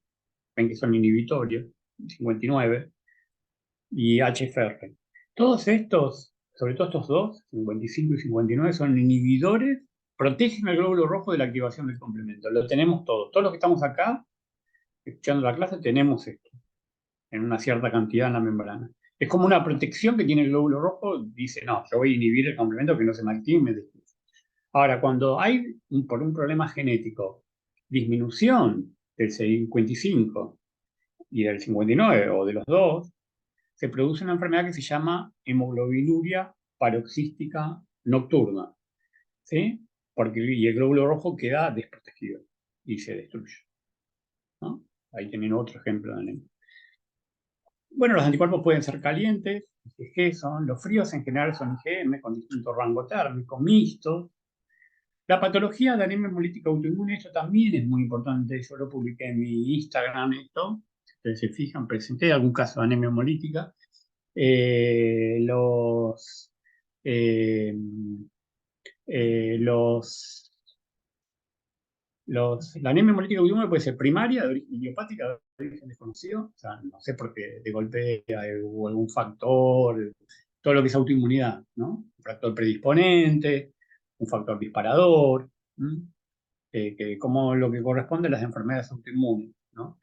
ven que son inhibitorios, 59, y HFR. Todos estos, sobre todo estos dos, 55 y 59, son inhibidores, protegen al glóbulo rojo de la activación del complemento. Lo tenemos todos. Todos los que estamos acá, escuchando la clase, tenemos esto, en una cierta cantidad en la membrana. Es como una protección que tiene el glóbulo rojo, dice, no, yo voy a inhibir el complemento que no se me active y me destruye. Ahora, cuando hay, por un problema genético, disminución del 55 y del 59 o de los dos, se produce una enfermedad que se llama hemoglobinuria paroxística nocturna, ¿sí? Porque y el glóbulo rojo queda desprotegido y se destruye, ¿no? Ahí tienen otro ejemplo de anemia. Bueno, los anticuerpos pueden ser calientes, IgG son, los fríos en general son IgM con distinto rango térmico, mixtos. La patología de anemia hemolítica autoinmune, esto también es muy importante, yo lo publiqué en mi Instagram, esto, si ustedes se fijan, presenté algún caso de anemia hemolítica. Eh, los, eh, eh, los, la anemia hemolítica autoinmune puede ser primaria, de origen idiopática, de origen desconocido, o sea, no sé por qué de golpe hubo algún factor, todo lo que es autoinmunidad, ¿no? Un factor predisponente, un factor disparador, como lo que corresponde a las enfermedades autoinmunes, ¿no?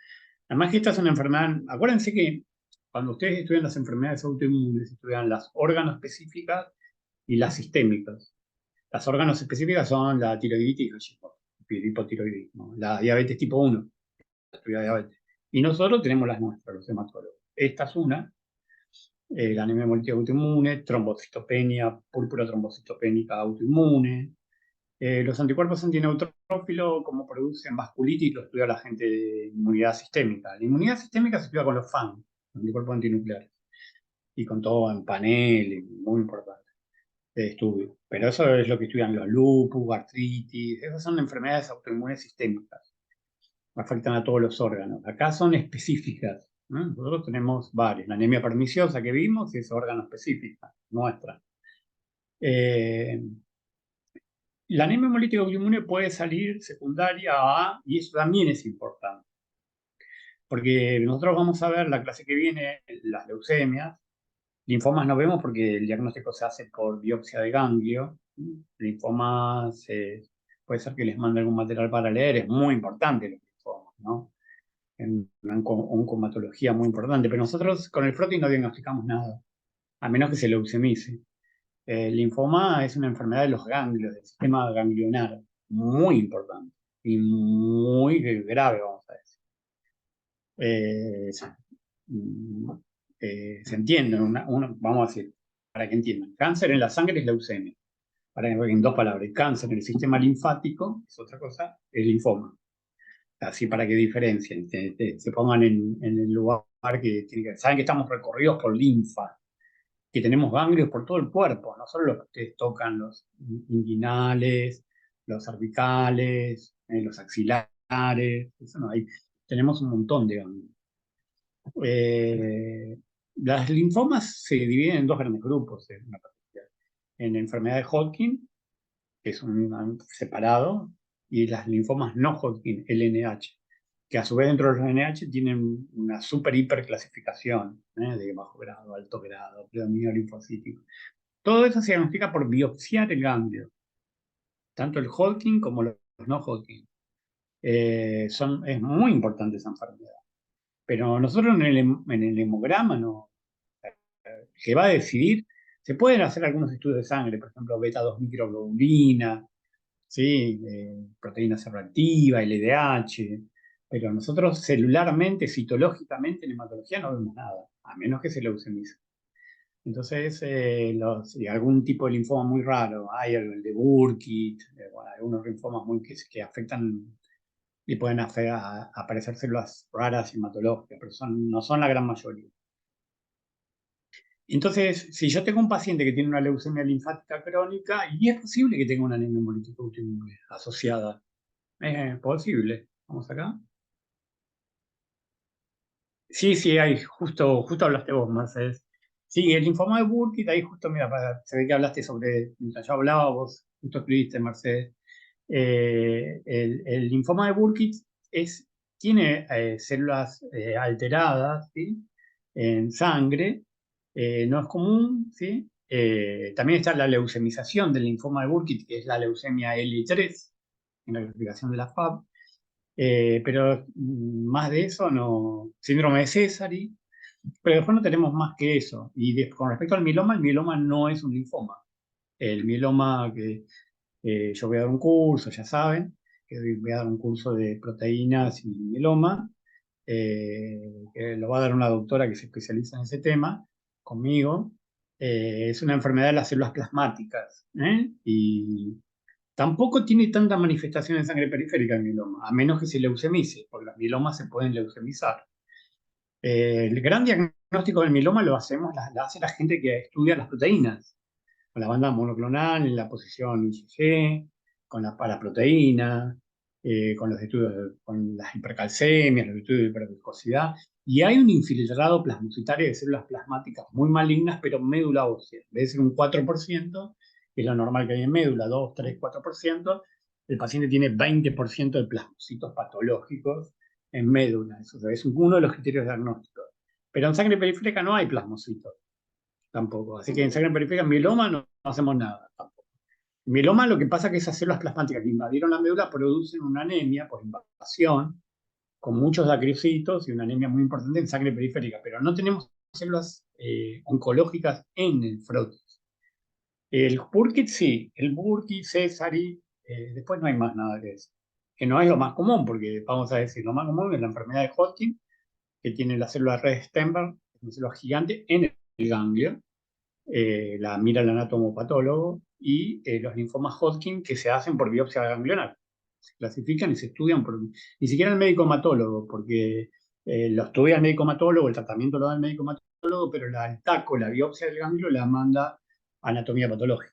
Además que esta es una enfermedad, acuérdense que cuando ustedes estudian las enfermedades autoinmunes, estudian las órganos específicas y las sistémicas. Las órganos específicas son la tiroiditis y el hipotiroidismo, la diabetes tipo 1, estudia diabetes. Y nosotros tenemos las nuestras, los hematólogos. Esta es una, la anemia hemolítica autoinmune, trombocitopenia, púrpura trombocitopénica autoinmune. Los anticuerpos antineutrófilos, como producen vasculitis, lo estudia la gente de inmunidad sistémica. La inmunidad sistémica se estudia con los FAN, los anticuerpos antinucleares, y con todo en panel, muy importante, de estudio. Pero eso es lo que estudian los lupus, artritis, esas son enfermedades autoinmunes sistémicas, afectan a todos los órganos. Acá son específicas, ¿no? Nosotros tenemos varias. La anemia perniciosa que vimos es órgano específica, nuestra. La anemia hemolítica autoinmune puede salir secundaria a, y eso también es importante, porque nosotros vamos a ver la clase que viene, las leucemias, linfomas no vemos porque el diagnóstico se hace por biopsia de ganglio, linfomas puede ser que les mande algún material para leer, es muy importante los linfomas, ¿no? En una oncomatología muy importante, pero nosotros con el frotis no diagnosticamos nada, a menos que se leucemice. El linfoma es una enfermedad de los ganglios, del sistema ganglionar, muy importante y muy grave, vamos a decir. Mm, se entiende, vamos a decir, para que entiendan. Cáncer en la sangre es leucemia. En dos palabras, cáncer en el sistema linfático es otra cosa, es linfoma. Así para que diferencien, se pongan en el lugar que tienen que. Saben que estamos recorridos por linfa, que tenemos ganglios por todo el cuerpo, no solo los que ustedes tocan, los inguinales, los cervicales, los axilares, eso no hay. Tenemos un montón de ganglios. Las linfomas se dividen en dos grandes grupos en enfermedad de Hodgkin, que es un separado, y las linfomas no Hodgkin, LNH, que a su vez dentro de los LNH tienen una super hiperclasificación, de bajo grado, alto grado, predominio linfocítico. Todo eso se diagnostica por biopsiar el ganglio, tanto el Hodgkin como los no Hodgkin. Es muy importante esa enfermedad. Pero nosotros en el hemograma no, que va a decidir, se pueden hacer algunos estudios de sangre, por ejemplo, beta 2 microglobulina, ¿sí? Proteína C reactiva, LDH, pero nosotros celularmente, citológicamente, en hematología no vemos nada, a menos que se leucemice. Entonces, y algún tipo de linfoma muy raro, hay el de Burkitt, bueno, algunos linfomas que afectan y pueden aparecer células raras hematológicas, pero no son la gran mayoría. Entonces, si yo tengo un paciente que tiene una leucemia linfática crónica, y es posible que tenga una anemia hemolítica autoinmune asociada, es posible. Vamos acá. Sí, sí, hay, justo hablaste vos, Mercedes. Sí, el linfoma de Burkitt, ahí justo, mira, se ve que hablaste mientras yo hablaba, vos justo escribiste, Mercedes. El linfoma de Burkitt tiene células alteradas, ¿sí? En sangre, no es común, ¿sí? También está la leucemización del linfoma de Burkitt, que es la leucemia L3, en la clasificación de la FAB. Pero más de eso no. Síndrome de Sézary, pero después no tenemos más que eso. Y con respecto al mieloma, el mieloma no es un linfoma. El mieloma que yo voy a dar un curso, ya saben, que voy a dar un curso de proteínas y mieloma, que lo va a dar una doctora que se especializa en ese tema conmigo. Es una enfermedad de las células plasmáticas, y tampoco tiene tanta manifestación en sangre periférica el mieloma, a menos que se leucemice, porque los mielomas se pueden leucemizar. El gran diagnóstico del mieloma lo hace la gente que estudia las proteínas, con la banda monoclonal en la posición IgG, con la paraproteína, con los estudios, con las hipercalcemias, los estudios de hiperviscosidad, y hay un infiltrado plasmocitario de células plasmáticas muy malignas, pero médula ósea. Debe ser un 4%, que es lo normal que hay en médula, 2, 3, 4%. El paciente tiene 20% de plasmocitos patológicos en médula. Eso es uno de los criterios diagnósticos. Pero en sangre periférica no hay plasmocitos tampoco. Así que en sangre periférica, en mieloma no hacemos nada tampoco. En mieloma lo que pasa es que esas células plasmáticas que invadieron la médula producen una anemia por invasión, con muchos acriocitos y una anemia muy importante en sangre periférica, pero no tenemos células oncológicas en el frotis. El Burkitt sí, el Burkitt, Sézary, después no hay más nada que eso. Que no es lo más común, porque vamos a decir, lo más común es la enfermedad de Hodgkin, que tiene la célula red Stenberg, una célula gigante en el ganglio, la mira el anatomopatólogo, y los linfomas Hodgkin que se hacen por biopsia ganglionar. Se clasifican y se estudian ni siquiera el médico hematólogo, porque lo estudia el médico hematólogo, el tratamiento lo da el médico hematólogo, pero el TACO, la biopsia del ganglio, la manda anatomía patológica.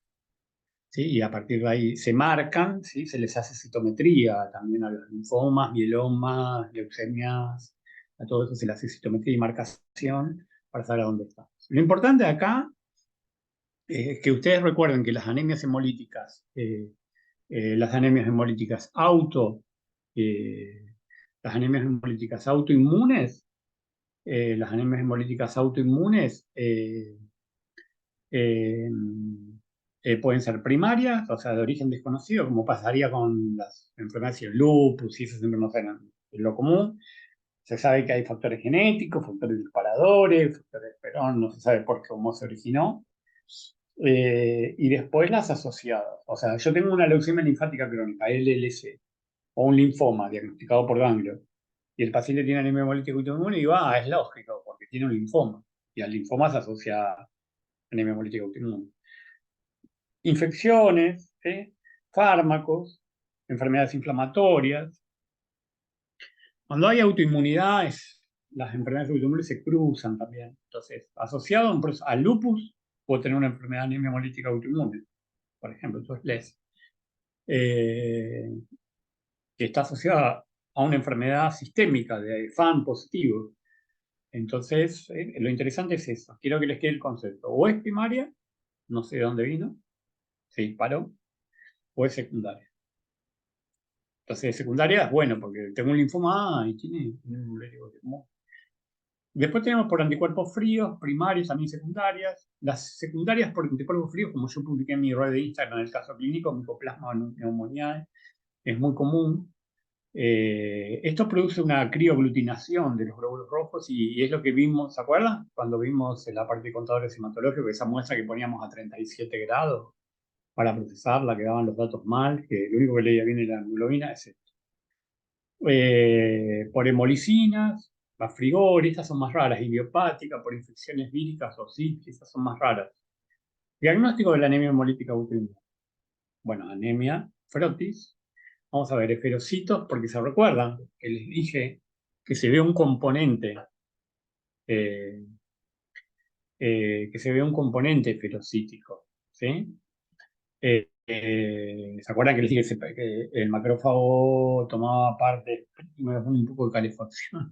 ¿Sí? Y a partir de ahí se marcan, ¿sí? Se les hace citometría también a los linfomas, mielomas, leucemias, a todo eso se les hace citometría y marcación para saber a dónde está. Lo importante acá que ustedes recuerden que las anemias hemolíticas eh, las anemias hemolíticas autoinmunes, las anemias hemolíticas autoinmunes eh, pueden ser primarias, o sea, de origen desconocido, como pasaría con las enfermedades del lupus, y eso siempre no serán lo común. Se sabe que hay factores genéticos, factores disparadores, factores, pero no se sabe por qué, cómo se originó. Y después las asociadas. O sea, yo tengo una leucemia linfática crónica, LLC, o un linfoma diagnosticado por ganglio, y el paciente tiene anemia hemolítica autoinmune, y digo, es lógico, porque tiene un linfoma, y al linfoma se asocia anemia hemolítica autoinmune. Infecciones, ¿sí? Fármacos, enfermedades inflamatorias. Cuando hay autoinmunidad, las enfermedades autoinmunes se cruzan también. Entonces, asociado al lupus, puedo tener una enfermedad anemia hemolítica autoinmune, por ejemplo, esto es LES, eh, que está asociada a una enfermedad sistémica de FAN positivo. Entonces, lo interesante es eso. Quiero que les quede el concepto. O es primaria, no sé de dónde vino, se disparó, o es secundaria. Entonces, secundaria es bueno, porque tengo un linfoma y tiene un linfoma. Después tenemos por anticuerpos fríos, primarios, también secundarias. Las secundarias por anticuerpos fríos, como yo publiqué en mi red de Instagram en el caso clínico, Mycoplasma pneumoniae, es muy común. Esto produce una crioaglutinación de los glóbulos rojos y es lo que vimos, ¿se acuerdan? Cuando vimos en la parte de contadores hematológicos, esa muestra que poníamos a 37 grados para procesarla, que daban los datos mal, que lo único que leía bien era la hemoglobina, es esto. Por hemolicinas, la frigor, estas son más raras, idiopática, por infecciones víricas o sífilis, estas son más raras. Diagnóstico de la anemia hemolítica autoinmune. Bueno, anemia, frotis. Vamos a ver, esferocitos, porque se recuerdan que les dije que se ve un componente, eh, ferocítico, ¿sí? ¿Se acuerdan que les dije que el macrófago tomaba parte? Me da un poco de calefacción.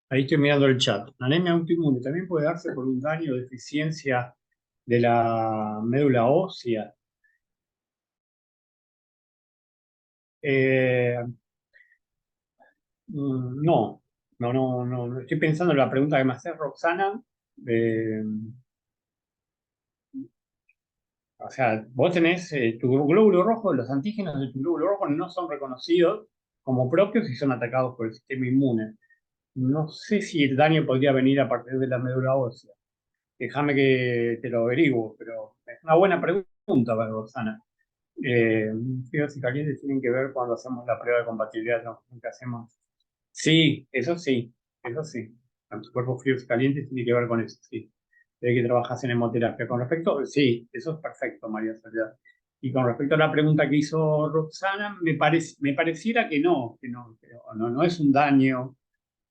Ahí estoy mirando el chat. La anemia autoinmune también puede darse por un daño o deficiencia de la médula ósea. Eh, no, no. Estoy pensando en la pregunta que me hace Roxana. eh, o sea, vos tenés tu glóbulo rojo, los antígenos de tu glóbulo rojo no son reconocidos como propios y son atacados por el sistema inmune. No sé si el daño podría venir a partir de la médula ósea. Déjame que te lo averiguo, pero es una buena pregunta para Roxana. Fríos y calientes tienen que ver cuando hacemos la prueba de compatibilidad que hacemos. Sí, eso sí, eso sí. Anticuerpos fríos y calientes tiene que ver con eso, sí. De que trabajas en hemoterapia. Con respecto, sí, eso es perfecto, María Soledad. Y con respecto a la pregunta que hizo Roxana, me pareciera que no es un daño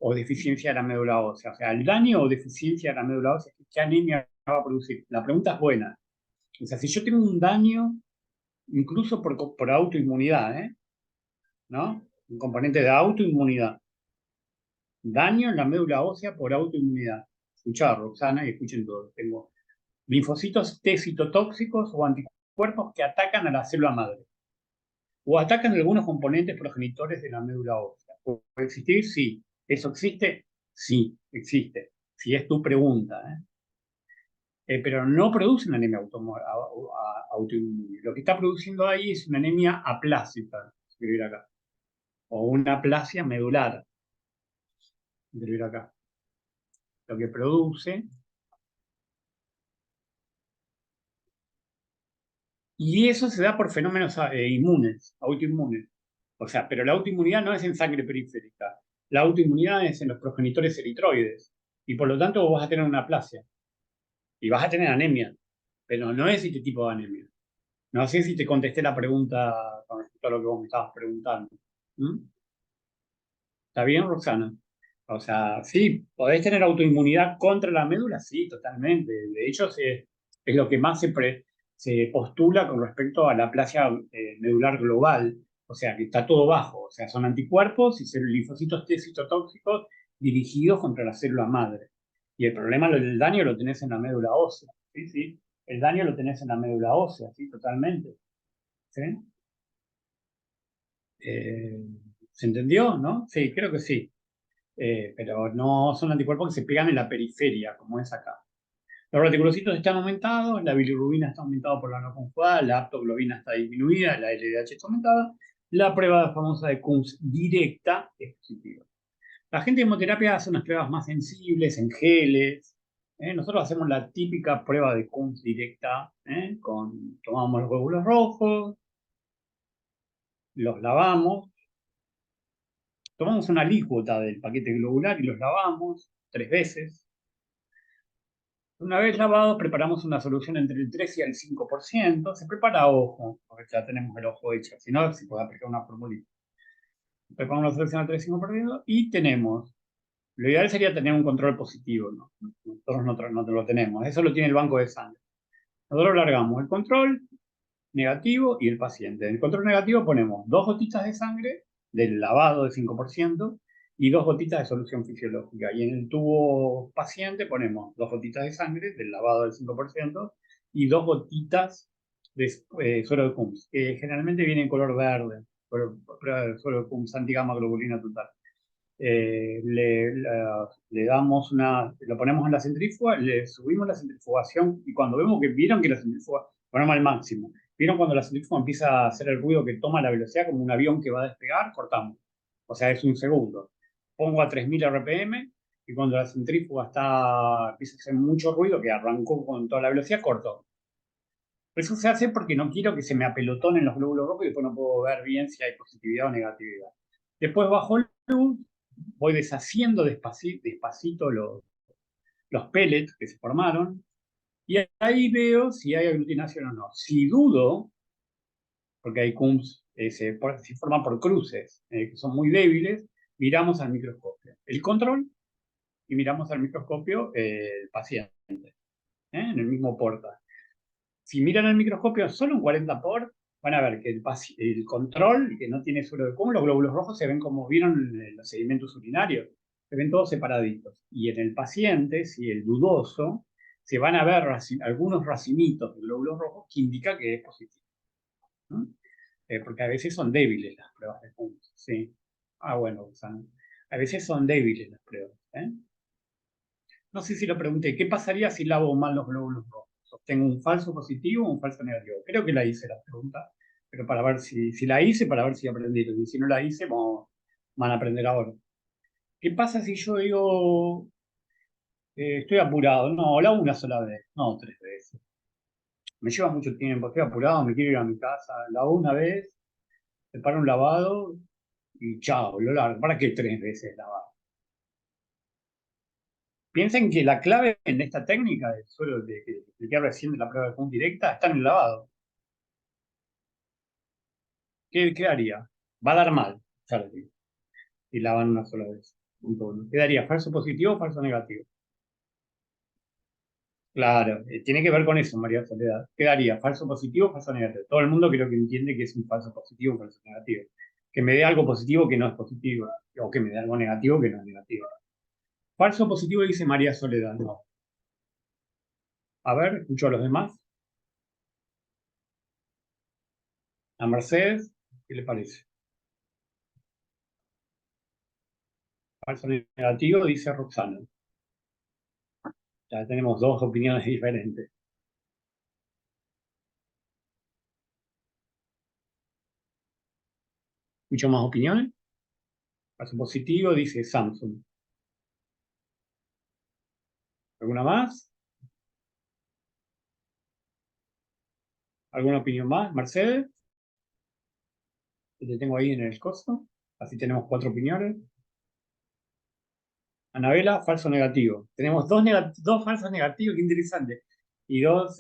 o deficiencia de la médula ósea. O sea, el daño o deficiencia de la médula ósea, ¿qué anemia va a producir? La pregunta es buena. O sea, si yo tengo un daño, incluso por autoinmunidad, ¿no? Un componente de autoinmunidad. Daño en la médula ósea por autoinmunidad. Escuchá, Roxana, y escuchen todo. Tengo linfocitos T citotóxicos o anticuerpos que atacan a la célula madre. O atacan algunos componentes progenitores de la médula ósea. ¿Puede existir? Sí. ¿Eso existe? Sí, existe. Si es tu pregunta, pero no producen anemia autoinmune. Lo que está produciendo ahí es una anemia aplásica, escribir acá, o una aplasia medular, escribir acá. Lo que produce, y eso se da por fenómenos inmunes, autoinmunes. O sea, pero la autoinmunidad no es en sangre periférica. La autoinmunidad es en los progenitores eritroides. Y por lo tanto vos vas a tener una aplasia. Y vas a tener anemia. Pero no es este tipo de anemia. No sé si te contesté la pregunta con respecto a lo que vos me estabas preguntando. ¿Mm? ¿Está bien, Roxana? O sea, sí, podés tener autoinmunidad contra la médula, sí, totalmente. De hecho, es lo que más se postula con respecto a la aplasia medular global. O sea, que está todo bajo. O sea, son anticuerpos y linfocitos T citotóxicos dirigidos contra la célula madre. Y el problema del daño lo tenés en la médula ósea. Sí, sí. El daño lo tenés en la médula ósea, sí, totalmente. ¿Sí? Eh, ¿Se entendió, no? Sí, creo que sí. Pero no son anticuerpos que se pegan en la periferia, como es acá. Los reticulocitos están aumentados, la bilirrubina está aumentada por la no conjugada, la aptoglobina está disminuida, la LDH está aumentada, la prueba famosa de Kunz directa es positiva. La gente de hemoterapia hace unas pruebas más sensibles, en geles. Nosotros hacemos la típica prueba de Kunz directa, tomamos los glóbulos rojos, los lavamos, tomamos una alícuota del paquete globular y los lavamos 3 veces. Una vez lavados, preparamos una solución entre el 3 y el 5%. Se prepara a ojo, porque ya tenemos el ojo hecho. Si no, se puede aplicar una formulita. Preparamos una solución al 3 y 5% y tenemos. Lo ideal sería tener un control positivo, ¿no? Nosotros no lo tenemos. Eso lo tiene el banco de sangre. Nosotros largamos el control negativo y el paciente. En el control negativo ponemos 2 gotitas de sangre del lavado de 5% y 2 gotitas de solución fisiológica. Y en el tubo paciente ponemos 2 gotitas de sangre del lavado del 5% y 2 gotitas de suero de Coombs, que generalmente viene en color verde, prueba de suero de Coombs, antigamma globulina total. Le damos lo ponemos en la centrífuga, le subimos la centrifugación y cuando vemos que vieron que la centrífuga, ponemos al máximo, vieron cuando la centrífuga empieza a hacer el ruido que toma la velocidad como un avión que va a despegar, cortamos. O sea, es un segundo. Pongo a 3000 RPM y cuando la centrífuga empieza a hacer mucho ruido, que arrancó con toda la velocidad, corto. Eso se hace porque no quiero que se me apelotonen los glóbulos rojos y después no puedo ver bien si hay positividad o negatividad. Después bajo luz, voy deshaciendo despacito los pellets que se formaron y ahí veo si hay aglutinación o no. Si dudo, porque hay CUMS se forman por cruces que son muy débiles, miramos al microscopio el control y miramos al microscopio el paciente, en el mismo porta. Si miran al microscopio solo un 40 por, van a ver que el control, que no tiene suelo de Coombs, los glóbulos rojos se ven como vieron en los sedimentos urinarios, se ven todos separaditos. Y en el paciente, si el dudoso, se van a ver algunos racimitos de glóbulos rojos que indica que es positivo, ¿no? Porque a veces son débiles las pruebas de Coombs, ¿sí? Bueno, o sea, a veces son débiles las pruebas, ¿eh? No sé si lo pregunté, ¿qué pasaría si lavo mal los glóbulos rojos? ¿Obtengo un falso positivo o un falso negativo? Creo que la hice la pregunta, pero para ver si la hice, para ver si aprendí. Y si no la hice, van a aprender ahora. ¿Qué pasa si yo digo, estoy apurado? No, la hago una sola vez, no 3 veces. Me lleva mucho tiempo, estoy apurado, me quiero ir a mi casa. La hago una vez, preparo un lavado y chao, lo largo. ¿Para qué 3 veces lavado? Piensen que la clave en esta técnica del suelo que expliqué recién de la prueba de Kuhn directa está en el lavado. ¿Qué haría? Va a dar mal, ya lo digo, si lavan una sola vez. ¿Qué daría? ¿Falso positivo o falso negativo? Claro, tiene que ver con eso, María Soledad. ¿Qué daría? ¿Falso positivo o falso negativo? Todo el mundo creo que entiende que es un falso positivo o un falso negativo. Que me dé algo positivo que no es positivo, o que me dé algo negativo que no es negativo. Falso positivo dice María Soledad, no. A ver, escucho a los demás. A Mercedes, ¿qué le parece? Falso negativo dice Roxana. Ya tenemos dos opiniones diferentes. ¿Mucho más opiniones? Falso positivo dice Samsung. ¿Alguna más? ¿Alguna opinión más? Mercedes, que te tengo ahí en el costo. Así tenemos 4 opiniones. Anabela, falso negativo. Tenemos dos falsos negativos, qué interesante. Y dos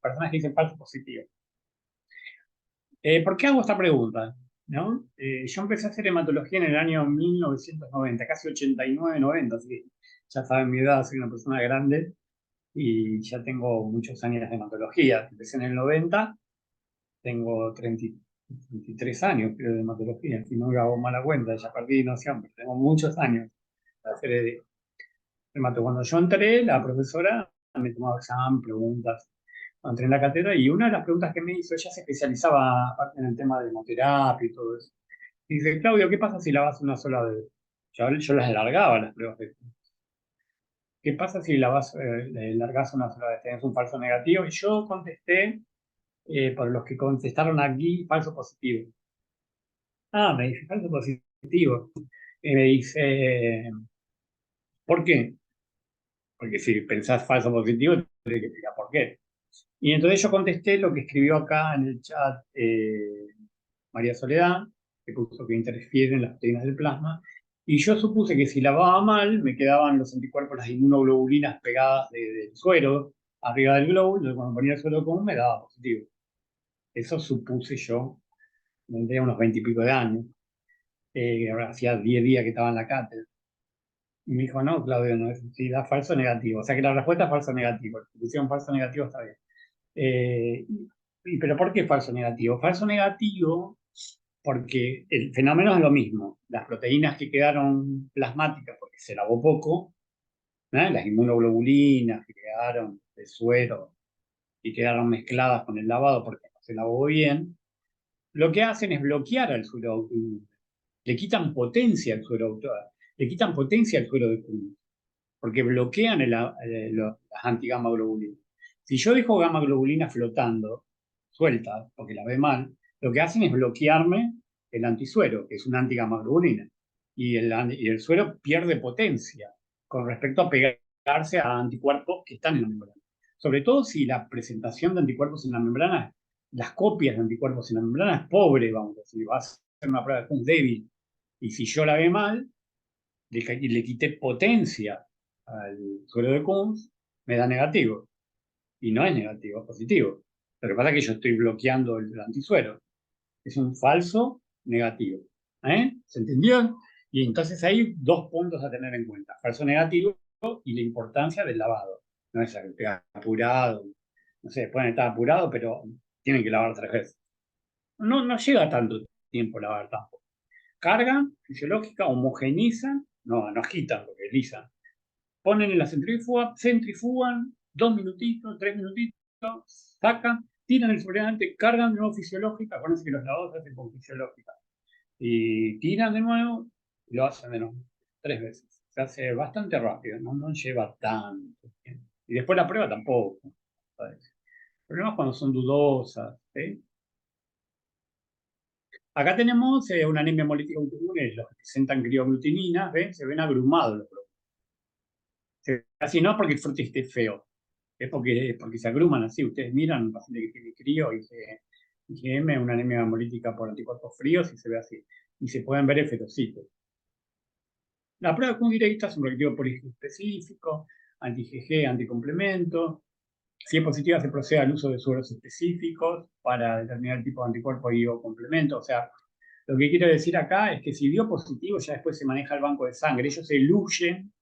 personas que dicen falso positivo. ¿Por qué hago esta pregunta? ¿No? Yo empecé a hacer hematología en el año 1990, casi 89, 90, así que ya saben mi edad, soy una persona grande y ya tengo muchos años de hematología. Empecé en el 90, tengo 33 años, creo, de hematología. Si no hago mala cuenta, ya perdí noción, pero tengo muchos años de hacer hemato. Cuando yo entré, la profesora me tomaba examen, preguntas, cuando entré en la cátedra, y una de las preguntas que me hizo, ella se especializaba aparte en el tema de hemoterapia y todo eso. Y dice, Claudio, ¿qué pasa si la vas una sola vez? Yo las largaba las pruebas. ¿Qué pasa si le largas una sola vez? ¿Tenés un falso negativo? Y yo contesté, por los que contestaron aquí, falso positivo. Me dice, falso positivo. Y me dice, ¿por qué? Porque si pensás falso positivo, tenés que explicar por qué. Y entonces yo contesté lo que escribió acá en el chat María Soledad, que puso que interfieren las proteínas del plasma. Y yo supuse que si lavaba mal, me quedaban los anticuerpos, las inmunoglobulinas pegadas del suero, arriba del glóbulo, y cuando ponía el suero común me daba positivo. Eso supuse yo, tendría unos 20 y pico de años, hacía 10 días que estaba en la cátedra. Y me dijo, no, Claudio, no, si da falso negativo. O sea que la respuesta es falso negativo. Si pusieron falso negativo está bien. Eh, pero ¿por qué falso negativo? Falso negativo porque el fenómeno es lo mismo. Las proteínas que quedaron plasmáticas porque se lavó poco, las inmunoglobulinas que quedaron de suero y quedaron mezcladas con el lavado porque no se lavó bien, lo que hacen es bloquear al suero autoinmune. Le quitan potencia al suero autoinmune, le quitan potencia al suero de Cummings, porque bloquean las antigamma globulinas. Si yo dejo gamma globulina flotando, suelta, porque la ve mal, lo que hacen es bloquearme el antisuero, que es una antigamma globulina. Y el suero pierde potencia con respecto a pegarse a anticuerpos que están en la membrana. Sobre todo si la presentación de anticuerpos en la membrana, las copias de anticuerpos en la membrana es pobre, vamos a decir, va a ser una prueba de Kuhn débil. Y si yo la ve mal, le quité potencia al suero de Kunz, me da negativo. Y no es negativo, es positivo. Lo que pasa es que yo estoy bloqueando el antisuero. Es un falso negativo. ¿Se entendió? Y entonces hay dos puntos a tener en cuenta. Falso negativo y la importancia del lavado. No es que esté apurado. No sé, pueden estar apurados, pero tienen que lavar 3 veces. No llega tanto tiempo lavar tampoco. Cargan fisiológica, homogenizan, no agitan porque lisan. Ponen en la centrífuga, centrifugan 2 minutitos, 3 minutitos, sacan, tiran el sobreante, cargan de nuevo fisiológica, acuérdense que los lavados se hacen con fisiológica, y tiran de nuevo y lo hacen de nuevo 3 veces. Se hace bastante rápido, no lleva tanto tiempo. Y después la prueba tampoco. ¿Sabes? El problema es cuando son dudosas. ¿Sí? Acá tenemos una anemia hemolítica autoinmune, los que presentan crioglutinina, ¿ven? Se ven abrumados los glóbulos. Así no es porque el frutis esté feo, es porque se agruman así. Ustedes miran un paciente que tiene crío y IgM, una anemia hemolítica por anticuerpos fríos, y se ve así. Y se pueden ver efetocitos. La prueba de Kuhn directa es un reactivo polígico específico, anti-IgG, anticomplemento. Si es positiva, se procede al uso de sueros específicos para determinar el tipo de anticuerpo y o complemento. O sea, lo que quiero decir acá es que si dio positivo, ya después se maneja el banco de sangre. Ellos eluyen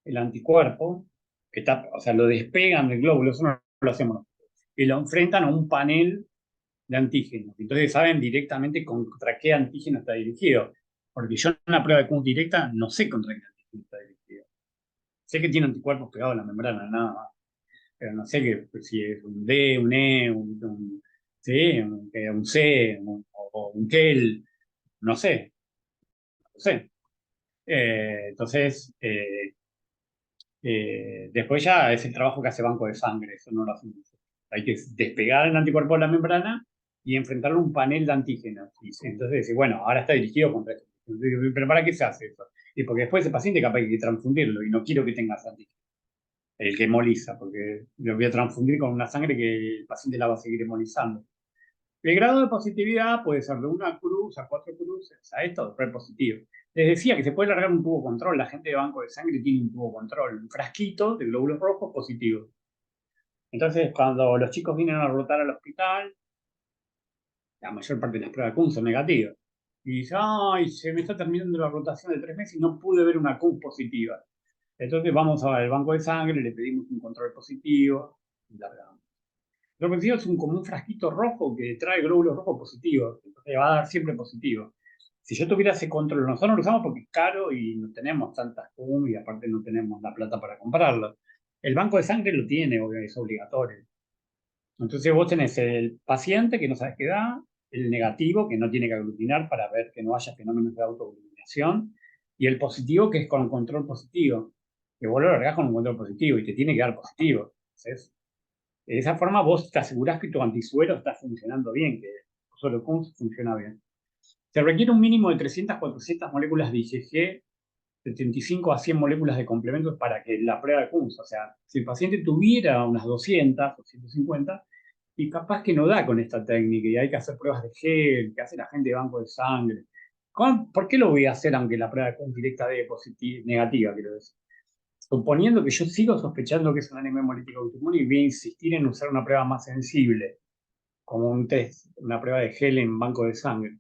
el anticuerpo, que está, o sea, lo despegan del glóbulo, eso no lo hacemos nosotros, y lo enfrentan a un panel de antígenos. Entonces saben directamente contra qué antígeno está dirigido. Porque yo en una prueba de Kuhn directa no sé contra qué antígeno está dirigido. Sé que tiene anticuerpos pegados a la membrana, nada más. Pero no sé si es un D, un E, ¿sí? un C, o un KEL, no sé, no sé. Entonces, después ya es el trabajo que hace banco de sangre, eso no lo hacemos nosotros. Hay que despegar el anticuerpo de la membrana y enfrentarlo a un panel de antígenos. Entonces decir, bueno, ahora está dirigido contra esto. ¿Pero para qué se hace eso? Y porque después ese paciente capaz hay que transfundirlo y no quiero que tenga ese antígeno, el que hemoliza, porque lo voy a transfundir con una sangre que el paciente la va a seguir hemolizando. El grado de positividad puede ser de 1 cruz a 4 cruces, a esto re positivo. Les decía que se puede largar un tubo control, la gente de banco de sangre tiene un tubo control, un frasquito de glóbulos rojos positivos. Entonces, cuando los chicos vienen a rotar al hospital, la mayor parte de las pruebas de Kuhn son negativas. Y dicen, ay, se me está terminando la rotación de 3 meses y no pude ver una Kuhn positiva. Entonces vamos al banco de sangre, le pedimos un control positivo y largamos. Lo positivo es como un frasquito rojo que trae glóbulos rojos positivos. Entonces va a dar siempre positivo. Si yo tuviera ese control, nosotros no lo usamos porque es caro y no tenemos tantas CUM y aparte no tenemos la plata para comprarlo. El banco de sangre lo tiene, es obligatorio. Entonces vos tenés el paciente que no sabes qué da, el negativo que no tiene que aglutinar para ver que no haya fenómenos de autoaglutinación, y el positivo que es con control positivo, que vos lo largás con un control positivo y te tiene que dar positivo. Entonces, de esa forma vos te asegurás que tu antisuero está funcionando bien, que tu suero Kuhn funciona bien. Se requiere un mínimo de 300, 400 moléculas de IgG, 75 a 100 moléculas de complementos para que la prueba de Kuhn, o sea, si el paciente tuviera unas 200 o 150, y capaz que no da con esta técnica, y hay que hacer pruebas de gel, que hace la gente de banco de sangre. ¿Por qué lo voy a hacer aunque la prueba de Kuhn directa dé negativa, quiero decir? Suponiendo que yo sigo sospechando que es una anemia hemolítica autoinmune y voy a insistir en usar una prueba más sensible, como un test, una prueba de gel en banco de sangre,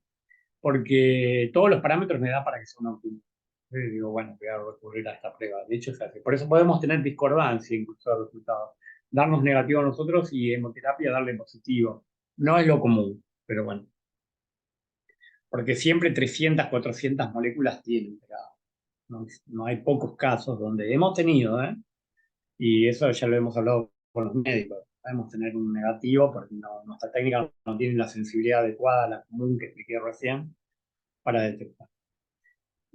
porque todos los parámetros me da para que sea una autoinmune. Entonces digo, bueno, voy a recurrir a esta prueba. De hecho, se hace. Por eso podemos tener discordancia incluso de resultados. Darnos negativo a nosotros y hemoterapia darle positivo. No es lo común, pero bueno. Porque siempre 300, 400 moléculas tienen pegado. No hay pocos casos donde hemos tenido, ¿eh? Y eso ya lo hemos hablado con los médicos. podemos tener un negativo porque nuestra técnica no tiene la sensibilidad adecuada, la común que expliqué recién, para detectar.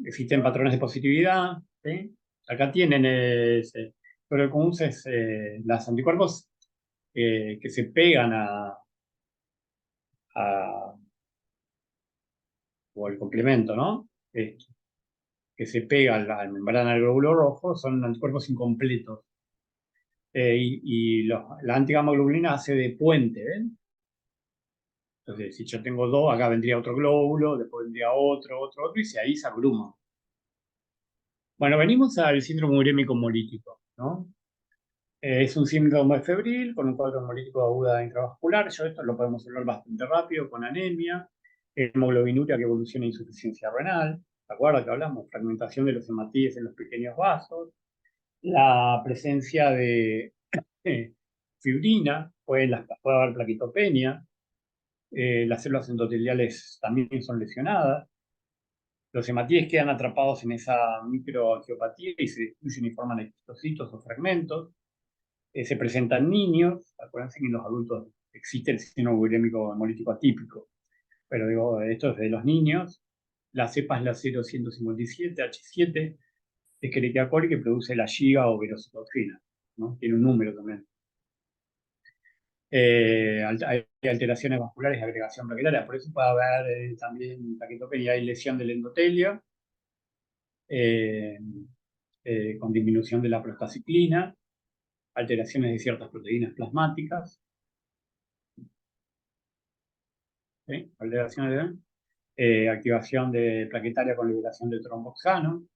Existen patrones de positividad, ¿sí? Acá tienen, pero el común es los anticuerpos que se pegan a- o el complemento, ¿no? Que se pega a la membrana del glóbulo rojo, son anticuerpos incompletos. La antigamma-globulina hace de puente, ¿ven? Entonces, si yo tengo dos, acá vendría otro glóbulo, después vendría otro, y ahí se abruma. Bueno, venimos al síndrome urémico hemolítico, ¿no? Es un síndrome febril con un cuadro hemolítico aguda intravascular. Esto lo podemos hablar bastante rápido, con anemia, hemoglobinuria que evoluciona a insuficiencia renal. ¿Se acuerdan que hablamos? Fragmentación de los hematíes en los pequeños vasos. La presencia de fibrina, puede haber plaquetopenia. Las células endoteliales también son lesionadas. Los hematíes quedan atrapados en esa microangiopatía y se destruyen y forman histocitos o fragmentos. Se presentan niños, acuérdense que en los adultos existe el síndrome urémico hemolítico atípico, pero digo, esto es de los niños. La cepa es la 0157 H7, Escherichia coli, que produce la giga o virocitoxina, ¿no? Tiene un número también. Hay alteraciones vasculares de agregación plaquetaria, por eso puede haber también plaquetopenia, hay lesión del endotelio, eh, con disminución de la prostaciclina, alteraciones de ciertas proteínas plasmáticas, ¿sí? Alteraciones activación de plaquetaria con liberación de tromboxano,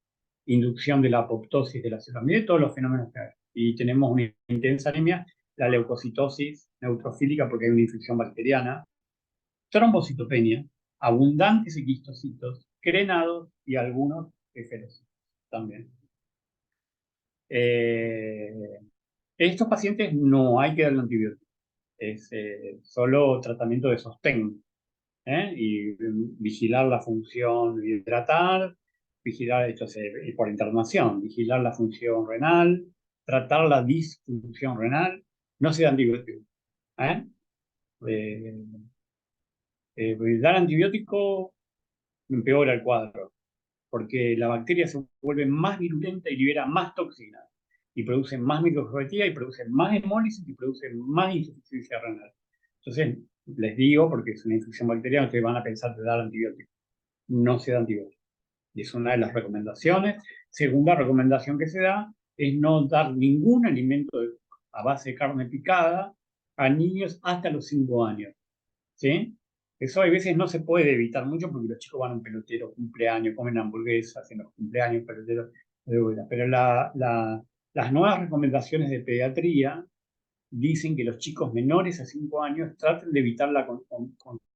inducción de la apoptosis de la célula, mide todos los fenómenos que hay. Y tenemos una intensa anemia, la leucocitosis neutrofílica porque hay una infección bacteriana, trombocitopenia, abundantes quistocitos, crenados y algunos eferocitos también. Estos pacientes no hay que darle antibióticos, es solo tratamiento de sostén, y vigilar la función, hidratar, vigilar esto por internación, vigilar la función renal, tratar la disfunción renal, no se da antibiótico. ¿eh? Eh, Dar antibiótico empeora el cuadro, porque la bacteria se vuelve más virulenta y libera más toxinas, y produce más microescometía, y produce más hemólisis, y produce más insuficiencia renal. Entonces, les digo, porque es una infección bacteriana, ustedes van a pensar de dar antibiótico. No se da antibiótico. Y es una de las recomendaciones. Segunda recomendación que se da es no dar ningún alimento a base de carne picada a niños hasta los 5 años. ¿Sí? Eso a veces no se puede evitar mucho porque los chicos van a un pelotero, cumpleaños, comen hamburguesas en los cumpleaños, peloteros, pero las nuevas recomendaciones de pediatría dicen que los chicos menores a 5 años traten de evitar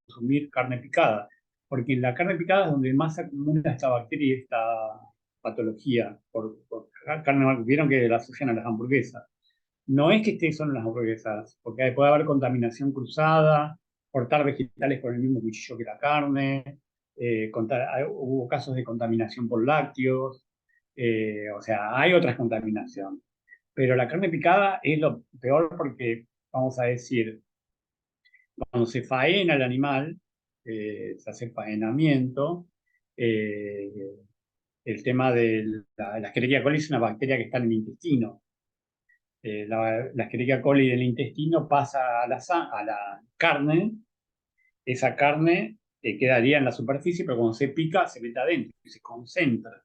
consumir carne picada, porque en la carne picada es donde más se acumula esta bacteria y esta patología por carne. Vieron que la asocian a las hamburguesas. No es que esté solo en las hamburguesas, porque puede haber contaminación cruzada, cortar vegetales con el mismo cuchillo que la carne, hubo casos de contaminación por lácteos, o sea, hay otras contaminaciones. Pero la carne picada es lo peor porque, vamos a decir, cuando se faena el animal, se hace faenamiento, eh, el tema de la Escherichia coli es una bacteria que está en el intestino. La Escherichia coli del intestino pasa a la carne, esa carne quedaría en la superficie, pero cuando se pica se mete adentro y se concentra.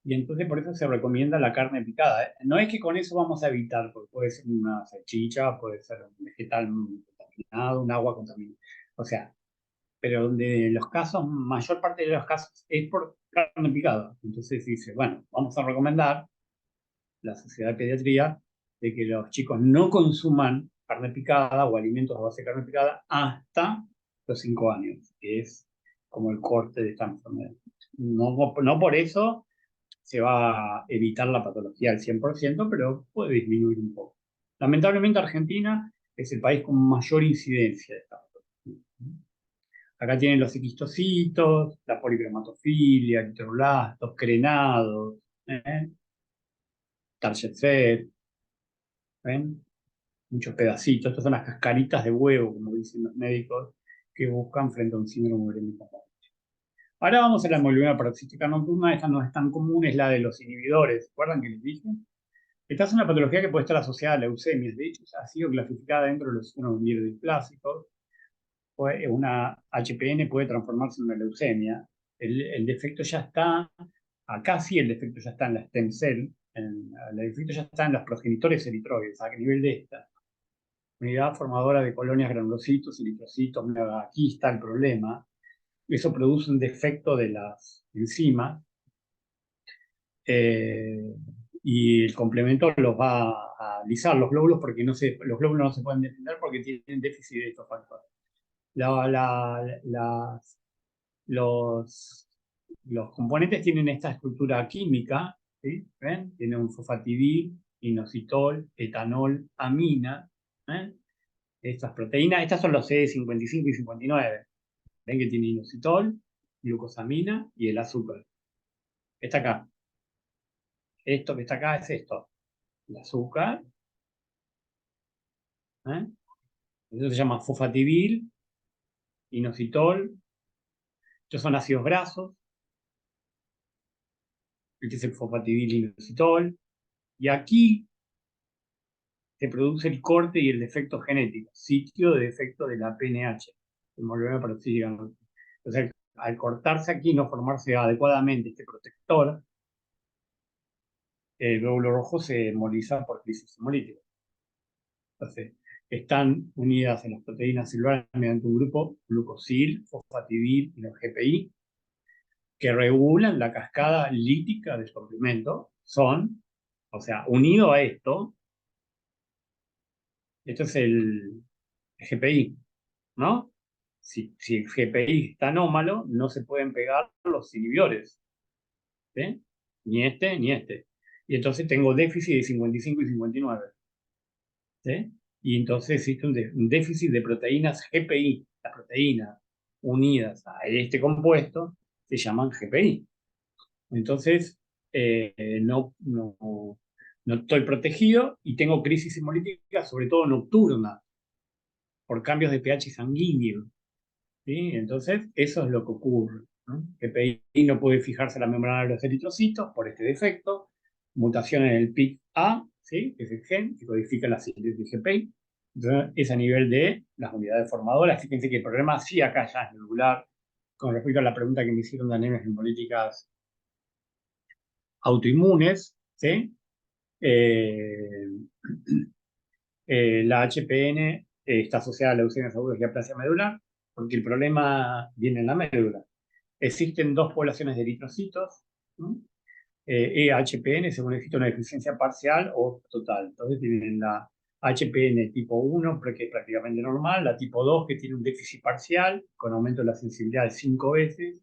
Y entonces por eso se recomienda la carne picada. No es que con eso vamos a evitar, porque puede ser una salchicha, puede ser un vegetal contaminado, un agua contaminada. O sea, pero donde los casos, mayor parte de los casos es por carne picada. Entonces dice, bueno, vamos a recomendar la Sociedad de Pediatría de que los chicos no consuman carne picada o alimentos a base de carne picada hasta los 5 años, que es como el corte de esta enfermedad. No por eso se va a evitar la patología al 100%, pero puede disminuir un poco. Lamentablemente Argentina es el país con mayor incidencia de esta patología. Acá tienen los equistocitos, la policromatofilia, eritroblastos, crenados, Target Fed, ¿ven? muchos pedacitos. Estas son las cascaritas de huevo, como dicen los médicos, que buscan frente a un síndrome urémico. Ahora vamos a la hemoglobina paroxística nocturna. Esta no es tan común, es la de los inhibidores. ¿Recuerdan que les dije? Esta es una patología que puede estar asociada a leucemias. De hecho, ha sido clasificada dentro de los síndromes myelodysplasicos. Una HPN puede transformarse en una leucemia. El defecto ya está, acá sí el defecto ya está en la stem cell, el defecto ya está en los progenitores eritroides, a nivel de esta unidad formadora de colonias granulocitos, eritrocitos, aquí está el problema. Eso produce un defecto de las enzimas y el complemento los va a alisar los glóbulos porque los glóbulos no se pueden defender porque tienen déficit de estos factores. Los, los componentes tienen esta estructura química, ¿sí? ¿Ven? Tienen un fosfatidil, inositol, etanol, amina. ¿Ven? Estas proteínas, estas son los CD55 y 59. Ven que tiene inositol, glucosamina y el azúcar. Está acá. Esto que está acá es esto. El azúcar. ¿Eh? Eso se llama fosfatidil, inositol. Estos son ácidos grasos. Este es el fosfatidil inositol. Y aquí se produce el corte y el defecto genético, sitio de defecto de la PNH, hemoglobina paroxística nocturna. Entonces, al cortarse aquí y no formarse adecuadamente este protector, el glóbulo rojo se hemoliza por crisis hemolítica. Entonces, están unidas en las proteínas celulares mediante un grupo glucosil, fosfatidil y los GPI, que regulan la cascada lítica del complemento. O sea, unido a esto es el GPI, ¿no? Si el GPI está anómalo, no se pueden pegar los inhibidores, ¿sí? Ni este ni este. Y entonces tengo déficit de 55 y 59. ¿Sí? Y entonces existe un déficit de proteínas GPI. Las proteínas unidas a este compuesto se llaman GPI. Entonces, no estoy protegido y tengo crisis hemolítica, sobre todo nocturna, por cambios de pH sanguíneo. ¿Sí? Entonces, eso es lo que ocurre, ¿no? GPI no puede fijarse en la membrana de los eritrocitos por este defecto, mutación en el PIK-A, ¿sí? Que es el gen que codifica la síntesis de GPI. Entonces, es a nivel de las unidades formadoras. Fíjense que el problema sí acá ya es medular. Con respecto a la pregunta que me hicieron de anemias hemolíticas autoinmunes, ¿sí? Eh, la HPN está asociada a leucemias agudas y aplasia medular, porque el problema viene en la médula. Existen dos poblaciones de eritrocitos, ¿no? HPN, según existe una deficiencia parcial o total. Entonces tienen la HPN tipo 1, que es prácticamente normal, la tipo 2, que tiene un déficit parcial, con aumento de la sensibilidad de 5 veces,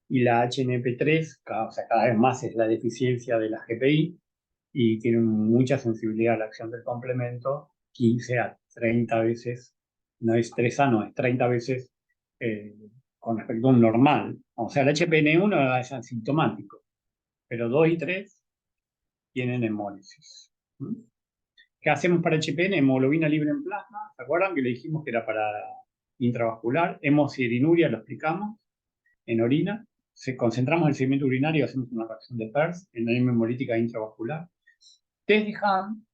y la HNP3, o sea, cada vez más es la deficiencia de la GPI, y tiene mucha sensibilidad a la acción del complemento, 15 a 30 veces, no es 3A, no, es 30 veces eh, con respecto a un normal. O sea, el HPN1 es asintomático, pero 2 y 3 tienen hemólisis. ¿Mm? ¿Qué hacemos para HPN? Hemoglobina libre en plasma. ¿Se acuerdan que le dijimos que era para intravascular? Hemosierinuria, lo explicamos, en orina. Concentramos el sedimento urinario y hacemos una reacción de PERS, anemia hemolítica intravascular. Test de Ham,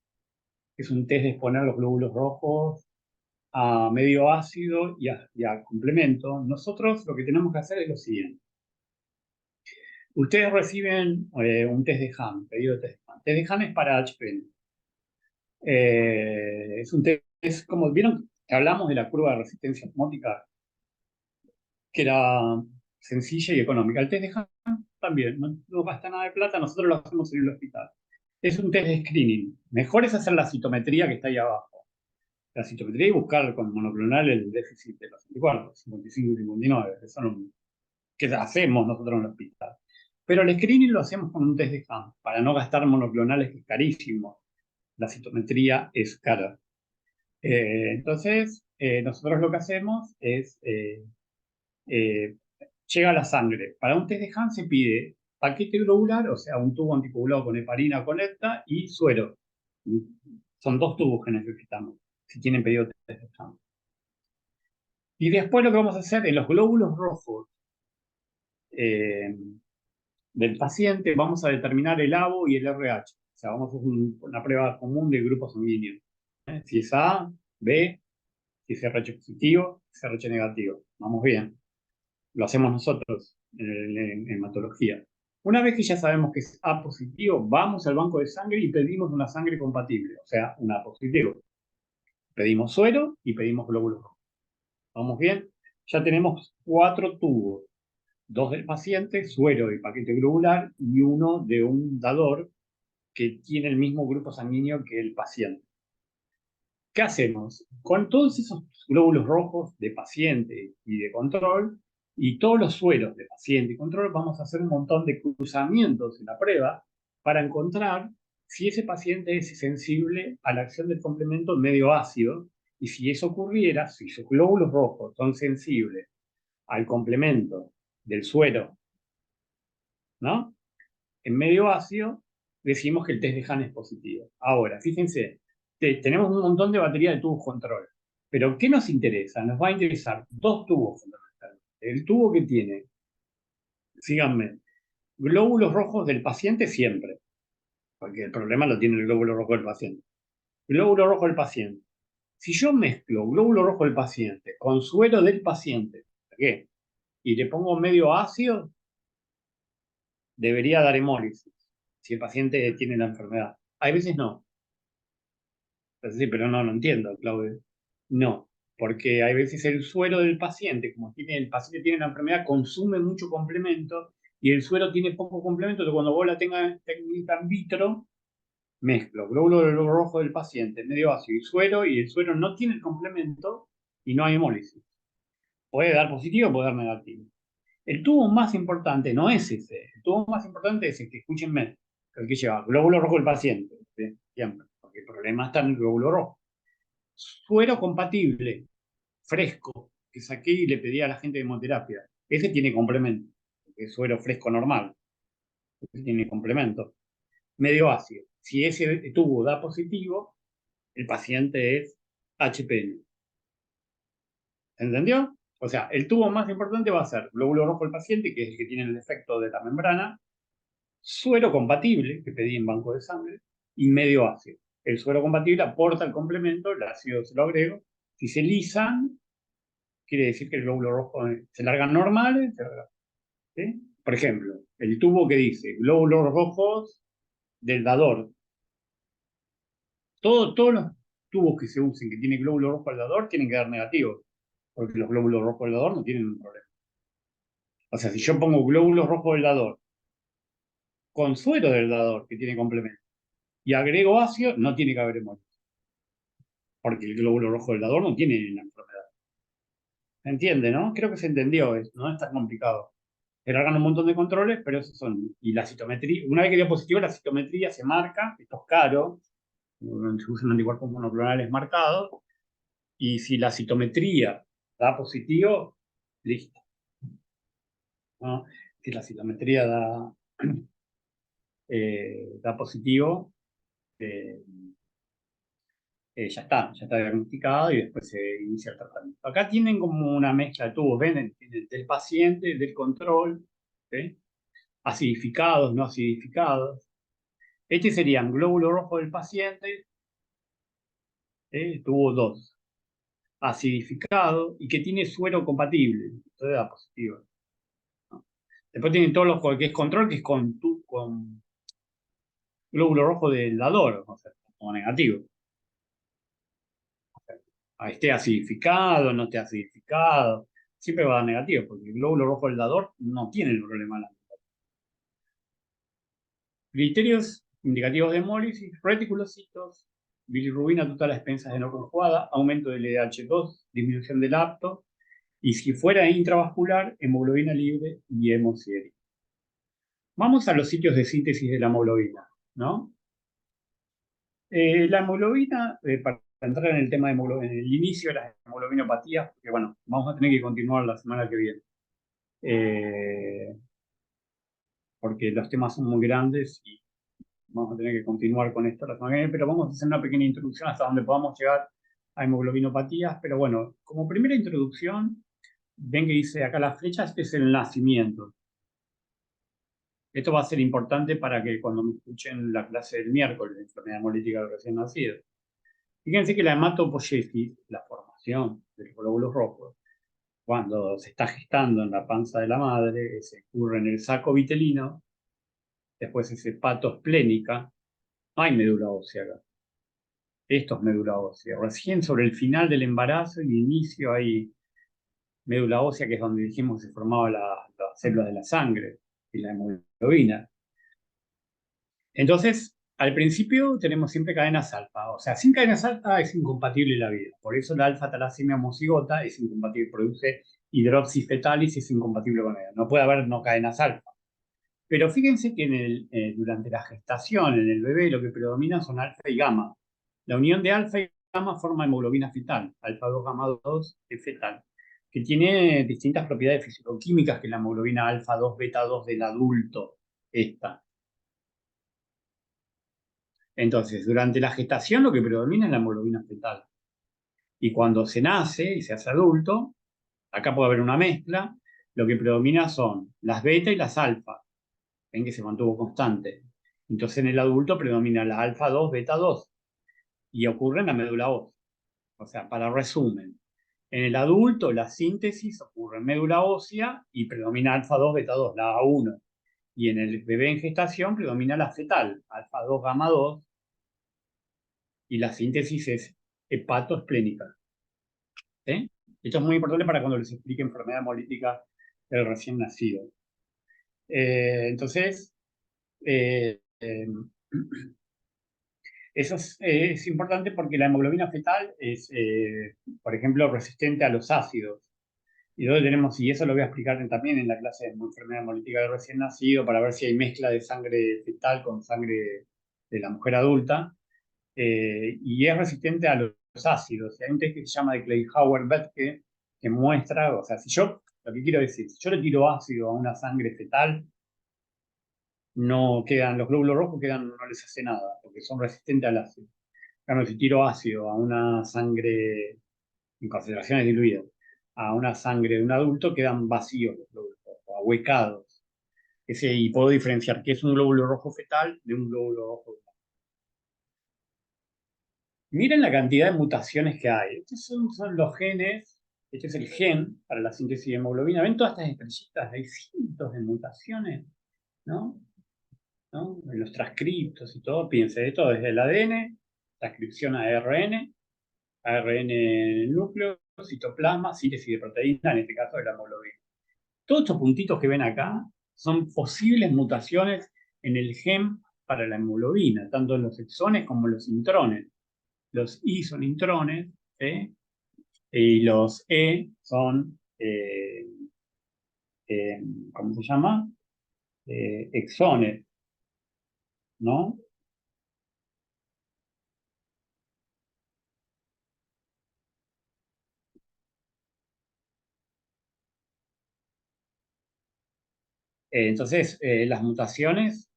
que es un test de exponer los glóbulos rojos a medio ácido y a complemento. Nosotros lo que tenemos que hacer es lo siguiente. Ustedes reciben un test de Ham, pedido de test de Ham. Test de Ham es para HPN. Es un test, como vieron, que hablamos de la curva de resistencia osmótica, que era sencilla y económica. El test de Ham también, no gasta nada de plata, nosotros lo hacemos en el hospital. Es un test de screening. Mejor es hacer la citometría que está ahí abajo. La citometría y buscar con monoclonal el déficit de los anticuerpos, 55 y 59, que son que hacemos nosotros en el hospital. Pero el screening lo hacemos con un test de Ham, para no gastar monoclonales, que es carísimo. La citometría es cara. Entonces, nosotros lo que hacemos es, llega a la sangre. Para un test de Ham se pide paquete globular, o sea, un tubo anticoagulado con heparina o con EPTA y suero. Son 2 tubos que necesitamos. si tienen pedido test de sangre. Y después lo que vamos a hacer en los glóbulos rojos eh, del paciente, vamos a determinar el ABO y el RH. O sea, vamos a hacer una prueba común del grupo sanguíneo. Si es A, B, si es RH positivo, si es RH negativo. Vamos bien. Lo hacemos nosotros en hematología. Una vez que ya sabemos que es A positivo, vamos al banco de sangre y pedimos una sangre compatible, o sea, un A positivo. Pedimos suero y pedimos glóbulos rojos. ¿Vamos bien? Ya tenemos 4 tubos. 2 del paciente, suero y paquete globular, y uno de un dador que tiene el mismo grupo sanguíneo que el paciente. ¿Qué hacemos? Con todos esos glóbulos rojos de paciente y de control, y todos los sueros de paciente y control, vamos a hacer un montón de cruzamientos en la prueba para encontrar si ese paciente es sensible a la acción del complemento medio ácido, y si eso ocurriera, si sus glóbulos rojos son sensibles al complemento del suero, ¿no? En medio ácido, decimos que el test de Hahn es positivo. Ahora, fíjense, tenemos un montón de batería de tubos control. Pero ¿qué nos interesa? Nos va a interesar 2 tubos fundamentales. El tubo que tiene, síganme, glóbulos rojos del paciente siempre, porque el problema lo tiene el glóbulo rojo del paciente. Glóbulo rojo del paciente. Si yo mezclo glóbulo rojo del paciente con suero del paciente, ¿qué? Y le pongo medio ácido, debería dar hemólisis, si el paciente tiene la enfermedad. Hay veces no. Sí, pero no entiendo, Claudio. No, porque hay veces el suero del paciente, como el paciente tiene la enfermedad, consume mucho complemento y el suero tiene poco complemento, entonces cuando vos la tengas técnica in vitro, mezclo glóbulo rojo del paciente, medio ácido y el suero no tiene el complemento y no hay hemólisis. Puede dar positivo, puede dar negativo. El tubo más importante no es ese, el tubo más importante es el que, escúchenme, el que lleva glóbulo rojo del paciente, ¿sí? Siempre, porque el problema está en el glóbulo rojo. Suero compatible, fresco, que saqué y le pedí a la gente de hemoterapia. Ese tiene complemento, porque es suero fresco normal, ese tiene complemento. Medio ácido. Si ese tubo da positivo, el paciente es HPN. ¿Entendió? O sea, el tubo más importante va a ser glóbulo rojo del paciente, que es el que tiene el efecto de la membrana, suero compatible, que pedí en banco de sangre, y medio ácido. El suero compatible aporta el complemento, el ácido se lo agrego. Si se lisan, quiere decir que el glóbulo rojo se largan normales, ¿sí? Por ejemplo, el tubo que dice glóbulos rojos del dador. Todos los tubos que se usen que tienen glóbulo rojo del dador tienen que dar negativos, porque los glóbulos rojos del dador no tienen un problema. O sea, si yo pongo glóbulos rojos del dador con suero del dador, que tiene complemento, y agrego ácido, no tiene que haber hemólisis, porque el glóbulo rojo del dador no tiene la enfermedad. ¿Se entiende, no? Creo que se entendió, no es tan complicado. Se largan un montón de controles, pero esos son. Y la citometría, una vez que dio positivo, la citometría se marca, esto es caro, se usan anticuerpos monoclonales marcados, y si la citometría da positivo, listo, ¿no? Si la citometría da positivo, eh, ya está diagnosticado y después se inicia el tratamiento. Acá tienen como una mezcla de tubos, ven, del paciente, del control, ¿sí? Acidificados, no acidificados. Este serían glóbulo rojo del paciente, tuvo 2, acidificado y que tiene suero compatible, entonces da positivo, ¿no? Después tienen todos los que es control, que es con glóbulo rojo del dador, o sea, como negativo. O sea, esté acidificado, no esté acidificado, siempre va a dar negativo, porque el glóbulo rojo del dador no tiene el problema. Criterios indicativos de hemólisis: reticulocitos, bilirrubina total a expensas de no conjugada, aumento del LH2, disminución del apto, y si fuera intravascular, hemoglobina libre y hemosieri. Vamos a los sitios de síntesis de la hemoglobina, ¿no? La hemoglobina, para entrar en el tema de hemoglobina, en el inicio de las hemoglobinopatías, porque bueno, vamos a tener que continuar la semana que viene, porque los temas son muy grandes y vamos a tener que continuar con esto la semana que viene, pero vamos a hacer una pequeña introducción hasta donde podamos llegar a hemoglobinopatías, pero bueno, como primera introducción, ven que dice acá las flechas, este es el nacimiento. Esto va a ser importante para que cuando me escuchen la clase del miércoles de enfermedad hemolítica del recién nacido. Fíjense que la hematopoiesis, la formación de los glóbulos rojos, cuando se está gestando en la panza de la madre, se ocurre en el saco vitelino, después es hepatoesplénica, no hay médula ósea acá. Esto es médula ósea. Recién sobre el final del embarazo y inicio hay médula ósea, que es donde dijimos que se formaba la célula de la sangre y la hemoglobina. Entonces, al principio tenemos siempre cadenas alfa. O sea, sin cadenas alfa es incompatible la vida. Por eso la alfa-talasemia homocigota es incompatible, produce hidropsis fetalis y es incompatible con ella. No puede haber no cadenas alfa. Pero fíjense que durante la gestación en el bebé lo que predomina son alfa y gamma. La unión de alfa y gamma forma hemoglobina fetal, alfa 2 gamma 2 es fetal, que tiene distintas propiedades fisicoquímicas que la hemoglobina alfa 2 beta 2 del adulto. Esta. Entonces, durante la gestación lo que predomina es la hemoglobina fetal. Y cuando se nace y se hace adulto, acá puede haber una mezcla, lo que predomina son las beta y las alfa. Ven que se mantuvo constante. Entonces en el adulto predomina la alfa 2, beta 2 y ocurre en la médula ósea. O sea, para resumen, en el adulto la síntesis ocurre en médula ósea y predomina alfa 2, beta 2, la A1. Y en el bebé en gestación predomina la fetal, alfa 2, gamma 2, y la síntesis es hepatoesplénica. ¿Sí? Esto es muy importante para cuando les explique enfermedad hemolítica del recién nacido. Entonces, eh, eh, eso es importante porque la hemoglobina fetal es, por ejemplo, resistente a los ácidos. Y luego tenemos, y eso lo voy a explicar también en la clase de enfermedad hemolítica del recién nacido, para ver si hay mezcla de sangre fetal con sangre de la mujer adulta. Y es resistente a los ácidos. Hay un test que se llama de Kleihauer-Betke que muestra, o sea, si yo, lo que quiero decir, si yo le tiro ácido a una sangre fetal, no quedan, los glóbulos rojos quedan, no les hace nada, porque son resistentes al ácido. Claro, si tiro ácido a una sangre en concentraciones diluidas, a una sangre de un adulto, quedan vacíos los glóbulos rojos, ahuecados. Y puedo diferenciar qué es un glóbulo rojo fetal de un glóbulo rojo. Miren la cantidad de mutaciones que hay. Estos son los genes, este es el gen para la síntesis de hemoglobina. ¿Ven todas estas estrellitas? Hay cientos de mutaciones, ¿no? ¿No? En los transcriptos y todo, piense de todo, desde el ADN, transcripción a ARN, ARN en el núcleo, citoplasma, síntesis de proteína, en este caso de la hemoglobina. Todos estos puntitos que ven acá son posibles mutaciones en el gen para la hemoglobina, tanto en los exones como en los intrones. Los I son intrones, ¿eh? Y los E son, ¿cómo se llama? Exones, ¿no? Entonces, las mutaciones,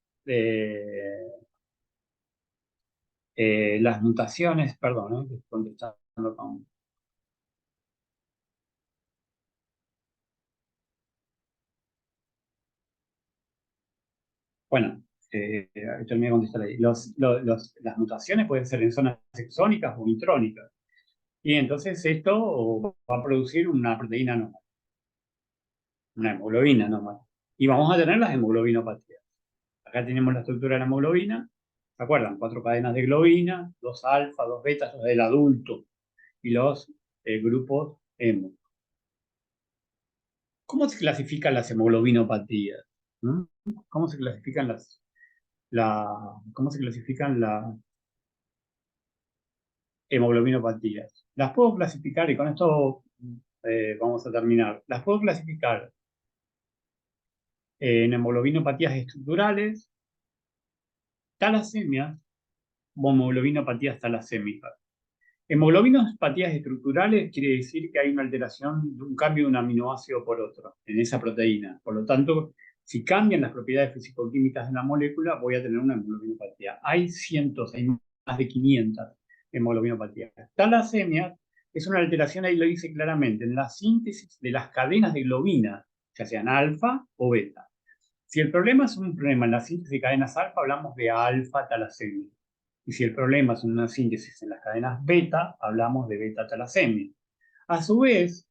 perdón, estoy contestando con... Bueno, terminé de contestar ahí. Las mutaciones pueden ser en zonas exónicas o intrónicas. Y entonces esto va a producir una proteína normal, una hemoglobina normal. Y vamos a tener las hemoglobinopatías. Acá tenemos la estructura de la hemoglobina. ¿Se acuerdan? 4 cadenas de globina, 2 alfa, 2 betas, los del adulto y los grupos hemo. ¿Cómo se clasifican las hemoglobinopatías? ¿Mm? ¿Cómo se clasifican cómo se clasifican las hemoglobinopatías? Las puedo clasificar, y con esto vamos a terminar. Las puedo clasificar en hemoglobinopatías estructurales, talasemias o hemoglobinopatías talasémicas. Hemoglobinopatías estructurales quiere decir que hay una alteración, un cambio de un aminoácido por otro en esa proteína. Por lo tanto, si cambian las propiedades fisicoquímicas de la molécula, voy a tener una hemoglobinopatía. Hay cientos, hay más de 500. hemoglobinopatía. Talasemia es una alteración, ahí lo dice claramente, en la síntesis de las cadenas de globina, ya sean alfa o beta. Si el problema es un problema en la síntesis de cadenas alfa, hablamos de alfa-talasemia. Y si el problema es una síntesis en las cadenas beta, hablamos de beta-talasemia. A su vez,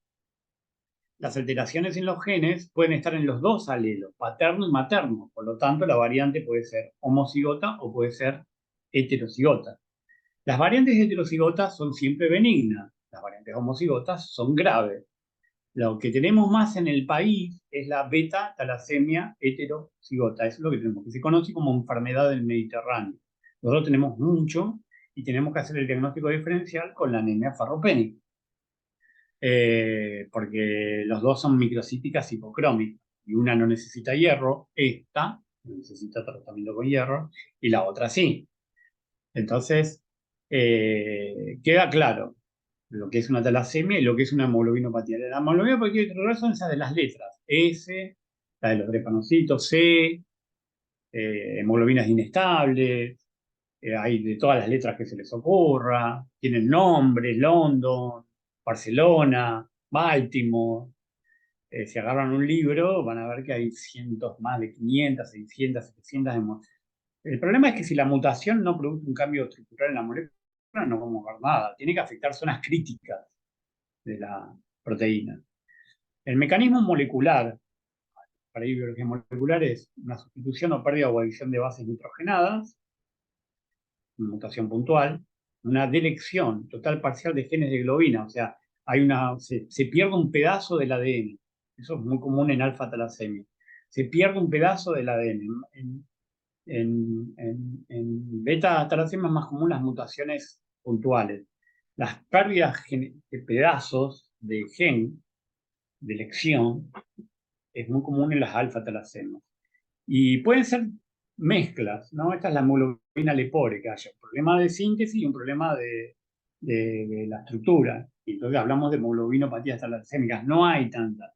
las alteraciones en los genes pueden estar en los dos alelos, paterno y materno. Por lo tanto, la variante puede ser homocigota o puede ser heterocigota. Las variantes heterocigotas son siempre benignas. Las variantes homocigotas son graves. Lo que tenemos más en el país es la beta-talasemia heterocigota. Eso es lo que tenemos, que se conoce como enfermedad del Mediterráneo. Nosotros tenemos mucho y tenemos que hacer el diagnóstico diferencial con la anemia farropénica. Porque los dos son microcíticas hipocrómicas y una no necesita hierro, esta necesita tratamiento con hierro y la otra sí. Entonces, queda claro lo que es una talasemia y lo que es una hemoglobinopatía. La hemoglobinopatía son esas de las letras, S, la de los drepanocitos, C, hemoglobinas inestables, hay de todas las letras que se les ocurra, tienen nombres, London, Barcelona, Baltimore. Si agarran un libro, van a ver que hay cientos, más de 500, 600, 700 El problema es que si la mutación no produce un cambio estructural en la molécula, no vamos a ver nada. Tiene que afectar zonas críticas de la proteína. El mecanismo molecular para ir biología molecular es una sustitución o pérdida o adición de bases nitrogenadas, una mutación puntual, una delección total parcial de genes de globina, o sea, se pierde un pedazo del ADN. Eso es muy común en alfa-talasemia. Se pierde un pedazo del ADN. En beta-talasemia es más común las mutaciones puntuales. Las pérdidas de pedazos de gen, de lección, es muy común en las alfa-talasemias. Y pueden ser mezclas, ¿no? Esta es la hemoglobina lepore, que haya un problema de síntesis y un problema de la estructura. Y entonces hablamos de hemoglobinopatías talasémicas. No hay tantas.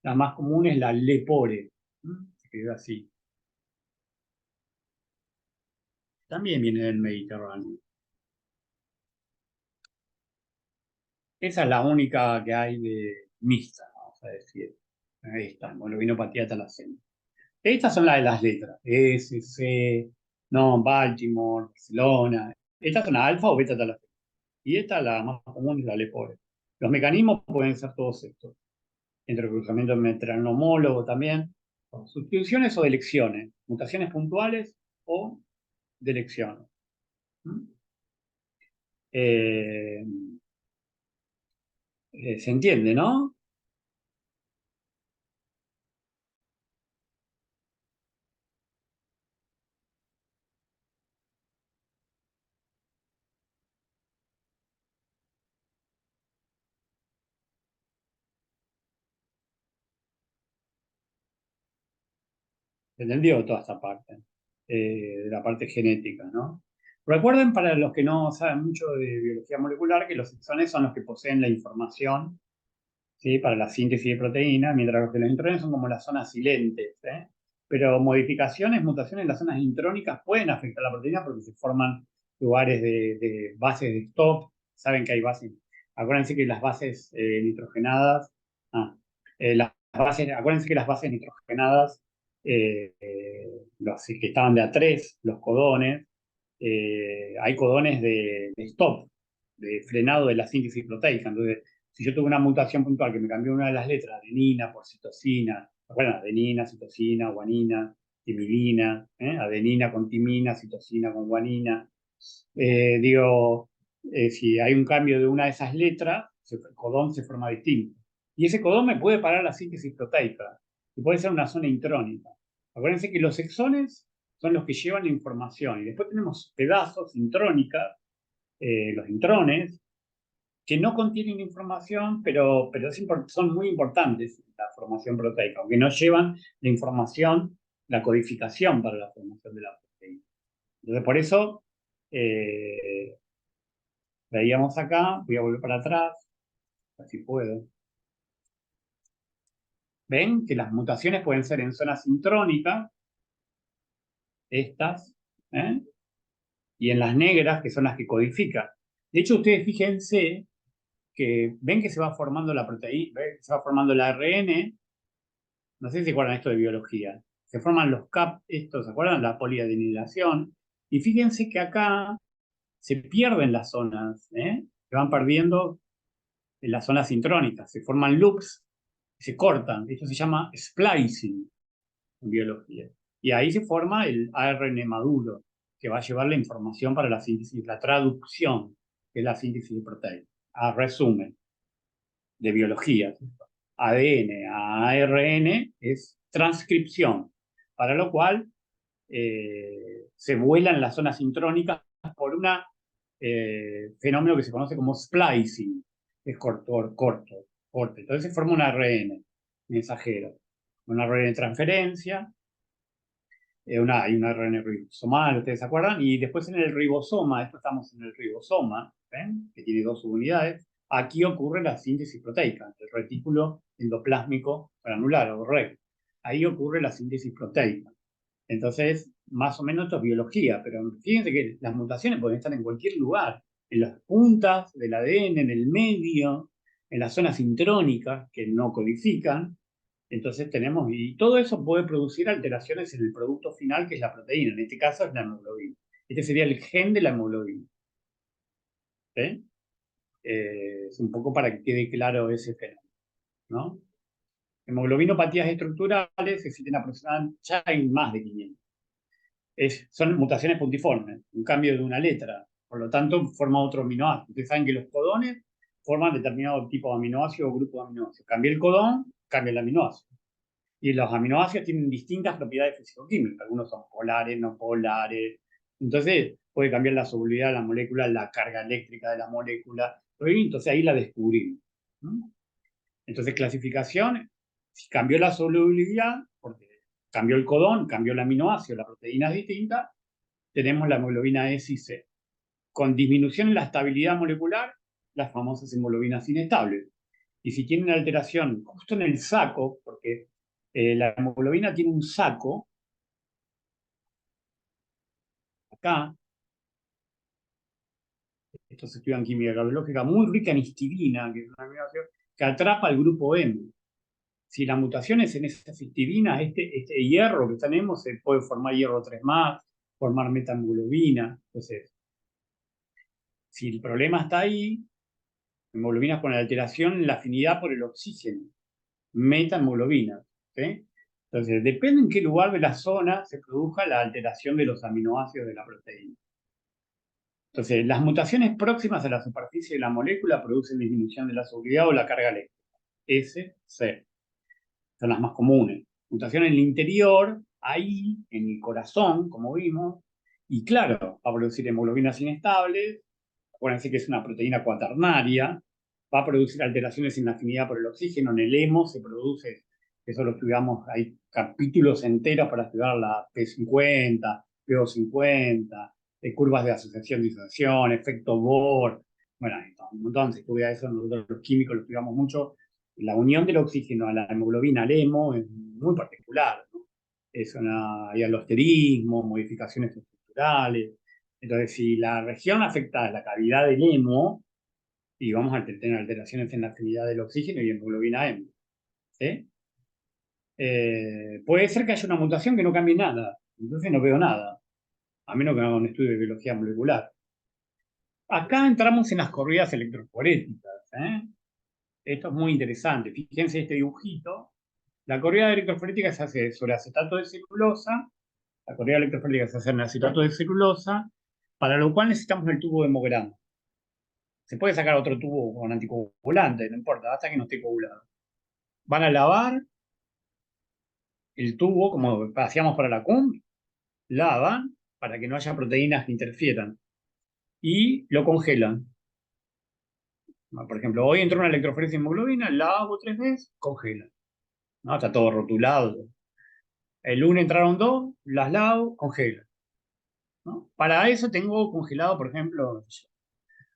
La más común es la lepore. Se quedó así. También viene del Mediterráneo. Esa es la única que hay de mixta, vamos a decir. Esta, hemoglobinopatía talasémica. Estas son las de las letras. S, C, no, Baltimore, Barcelona. Estas son alfa o beta talasémica. Y esta, la más común, es la lepore. Los mecanismos pueden ser todos estos. Entrecruzamiento metranomólogo también. Sustituciones o delecciones. Mutaciones puntuales o delecciones. Eh, ¿Se entiende, no? ¿Se entendió toda esta parte? De la parte genética, ¿no? Recuerden, para los que no saben mucho de biología molecular, que los exones son los que poseen la información, ¿sí? Para la síntesis de proteínas, mientras los que los intrones son como las zonas silentes, ¿eh? Pero modificaciones, mutaciones en las zonas intrónicas pueden afectar la proteína porque se forman lugares de bases de stop. Saben que hay bases. Acuérdense que las bases nitrogenadas, ah, acuérdense que las bases nitrogenadas, los que estaban de A3, los codones, hay codones de stop, de frenado de la síntesis proteica. Entonces, si yo tuve una mutación puntual que me cambió una de las letras, adenina por citosina, bueno, adenina, citosina, guanina, timidina, adenina con timina, citosina con guanina, digo, si hay un cambio de una de esas letras, el codón se forma distinto. Y ese codón me puede parar la síntesis proteica, y puede ser una zona intrónica. Acuérdense que los exones son los que llevan la información, y después tenemos pedazos intrónicas, los intrones, que no contienen información, pero son muy importantes en la formación proteica, aunque no llevan la información, la codificación para la formación de la proteína. Entonces, por eso, eh, veíamos acá, voy a volver para atrás, así puedo. Ven que las mutaciones pueden ser en zonas intrónicas, estas, ¿eh? Y en las negras, que son las que codifican. De hecho, ustedes fíjense que ven que se va formando la proteína, se va formando el ARN, no sé si se acuerdan esto de biología, se forman los CAP, estos, ¿se acuerdan? La poliadenilación, y fíjense que acá se pierden las zonas, ¿eh? Se van perdiendo en las zonas intrónicas, se forman loops, se cortan, esto se llama splicing en biología, y ahí se forma el ARN maduro, que va a llevar la información para la síntesis, la traducción, que es la síntesis de proteínas. A resumen de biología, ADN a ARN es transcripción, para lo cual se vuelan las zonas intrónicas por un fenómeno que se conoce como splicing, que es corte. Entonces se forma un ARN mensajero, un ARN de transferencia, hay un ARN ribosomal, ¿ustedes se acuerdan? Y después en el ribosoma, esto estamos en el ribosoma, ¿ven? Que tiene dos subunidades, aquí ocurre la síntesis proteica, el retículo endoplásmico granular o REG. Ahí ocurre la síntesis proteica. Entonces, más o menos esto es biología, pero fíjense que las mutaciones pueden estar en cualquier lugar, en las puntas del ADN, en el medio, en las zonas intrónicas que no codifican. Entonces tenemos, y todo eso puede producir alteraciones en el producto final, que es la proteína, en este caso es la hemoglobina. Este sería el gen de la hemoglobina. ¿Sí? Es un poco para que quede claro ese fenómeno, ¿no? Hemoglobinopatías estructurales existen aproximadamente, ya hay más de 500. Son mutaciones puntiformes, un cambio de una letra, por lo tanto forma otro aminoácido. Ustedes saben que los codones forman determinado tipo de aminoácido o grupo de aminoácidos. Cambia el codón, cambia el aminoácido. Y los aminoácidos tienen distintas propiedades físico-químicas. Algunos son polares, no polares. Entonces puede cambiar la solubilidad de la molécula, la carga eléctrica de la molécula. Entonces ahí la descubrimos, ¿no? Entonces clasificación, si cambió la solubilidad, porque cambió el codón, cambió el aminoácido, la proteína es distinta, tenemos la hemoglobina S y C. Con disminución en la estabilidad molecular, las famosas hemoglobinas inestables. Y si tienen alteración justo en el saco, porque la hemoglobina tiene un saco, acá, esto se estudia en química biológica, muy rica en histidina, que es una aminoácido, que atrapa al grupo M. Si la mutación es en esas histidinas, este hierro que tenemos se puede formar hierro 3 más, formar metahemoglobina. Entonces, si el problema está ahí, hemoglobinas con alteración en la afinidad por el oxígeno, metahemoglobina. ¿Sí? Entonces, depende en qué lugar de la zona se produzca la alteración de los aminoácidos de la proteína. Entonces, las mutaciones próximas a la superficie de la molécula producen disminución de la solubilidad o la carga eléctrica. S, C. Son las más comunes. Mutación en el interior, ahí, en el corazón, como vimos, y claro, va a producir hemoglobinas inestables. Acuérdense que es una proteína cuaternaria, va a producir alteraciones en la afinidad por el oxígeno, en el hemo se produce, eso lo estudiamos, hay capítulos enteros para estudiar la P50, PO50, curvas de asociación-disociación, efecto Bohr, bueno, un montón se estudia eso, nosotros los químicos lo estudiamos mucho. La unión del oxígeno a la hemoglobina, al hemo, es muy particular, ¿no? Hay alosterismo, modificaciones estructurales. Entonces, si la región afectada es la cavidad del hemo, y vamos a tener alteraciones en la afinidad del oxígeno y hemoglobina hemo. ¿Sí? Puede ser que haya una mutación que no cambie nada, entonces no veo nada, a menos que haga un estudio de biología molecular. Acá entramos en las corridas electroforéticas. Esto es muy interesante. Fíjense este dibujito. La corrida electroforética se hace sobre acetato de celulosa. La corrida electroforética se hace en acetato de celulosa, para lo cual necesitamos el tubo de hemograma. Se puede sacar otro tubo con anticoagulante, no importa, basta que no esté coagulado. Van a lavar el tubo, como hacíamos para la CUM, lavan para que no haya proteínas que interfieran y lo congelan. Por ejemplo, hoy entró una electroforesis de hemoglobina, la hago 3 veces, congelan. ¿No? Está todo rotulado. El lunes entraron 2, las lavo, congelan. ¿No? Para eso tengo congelado, por ejemplo,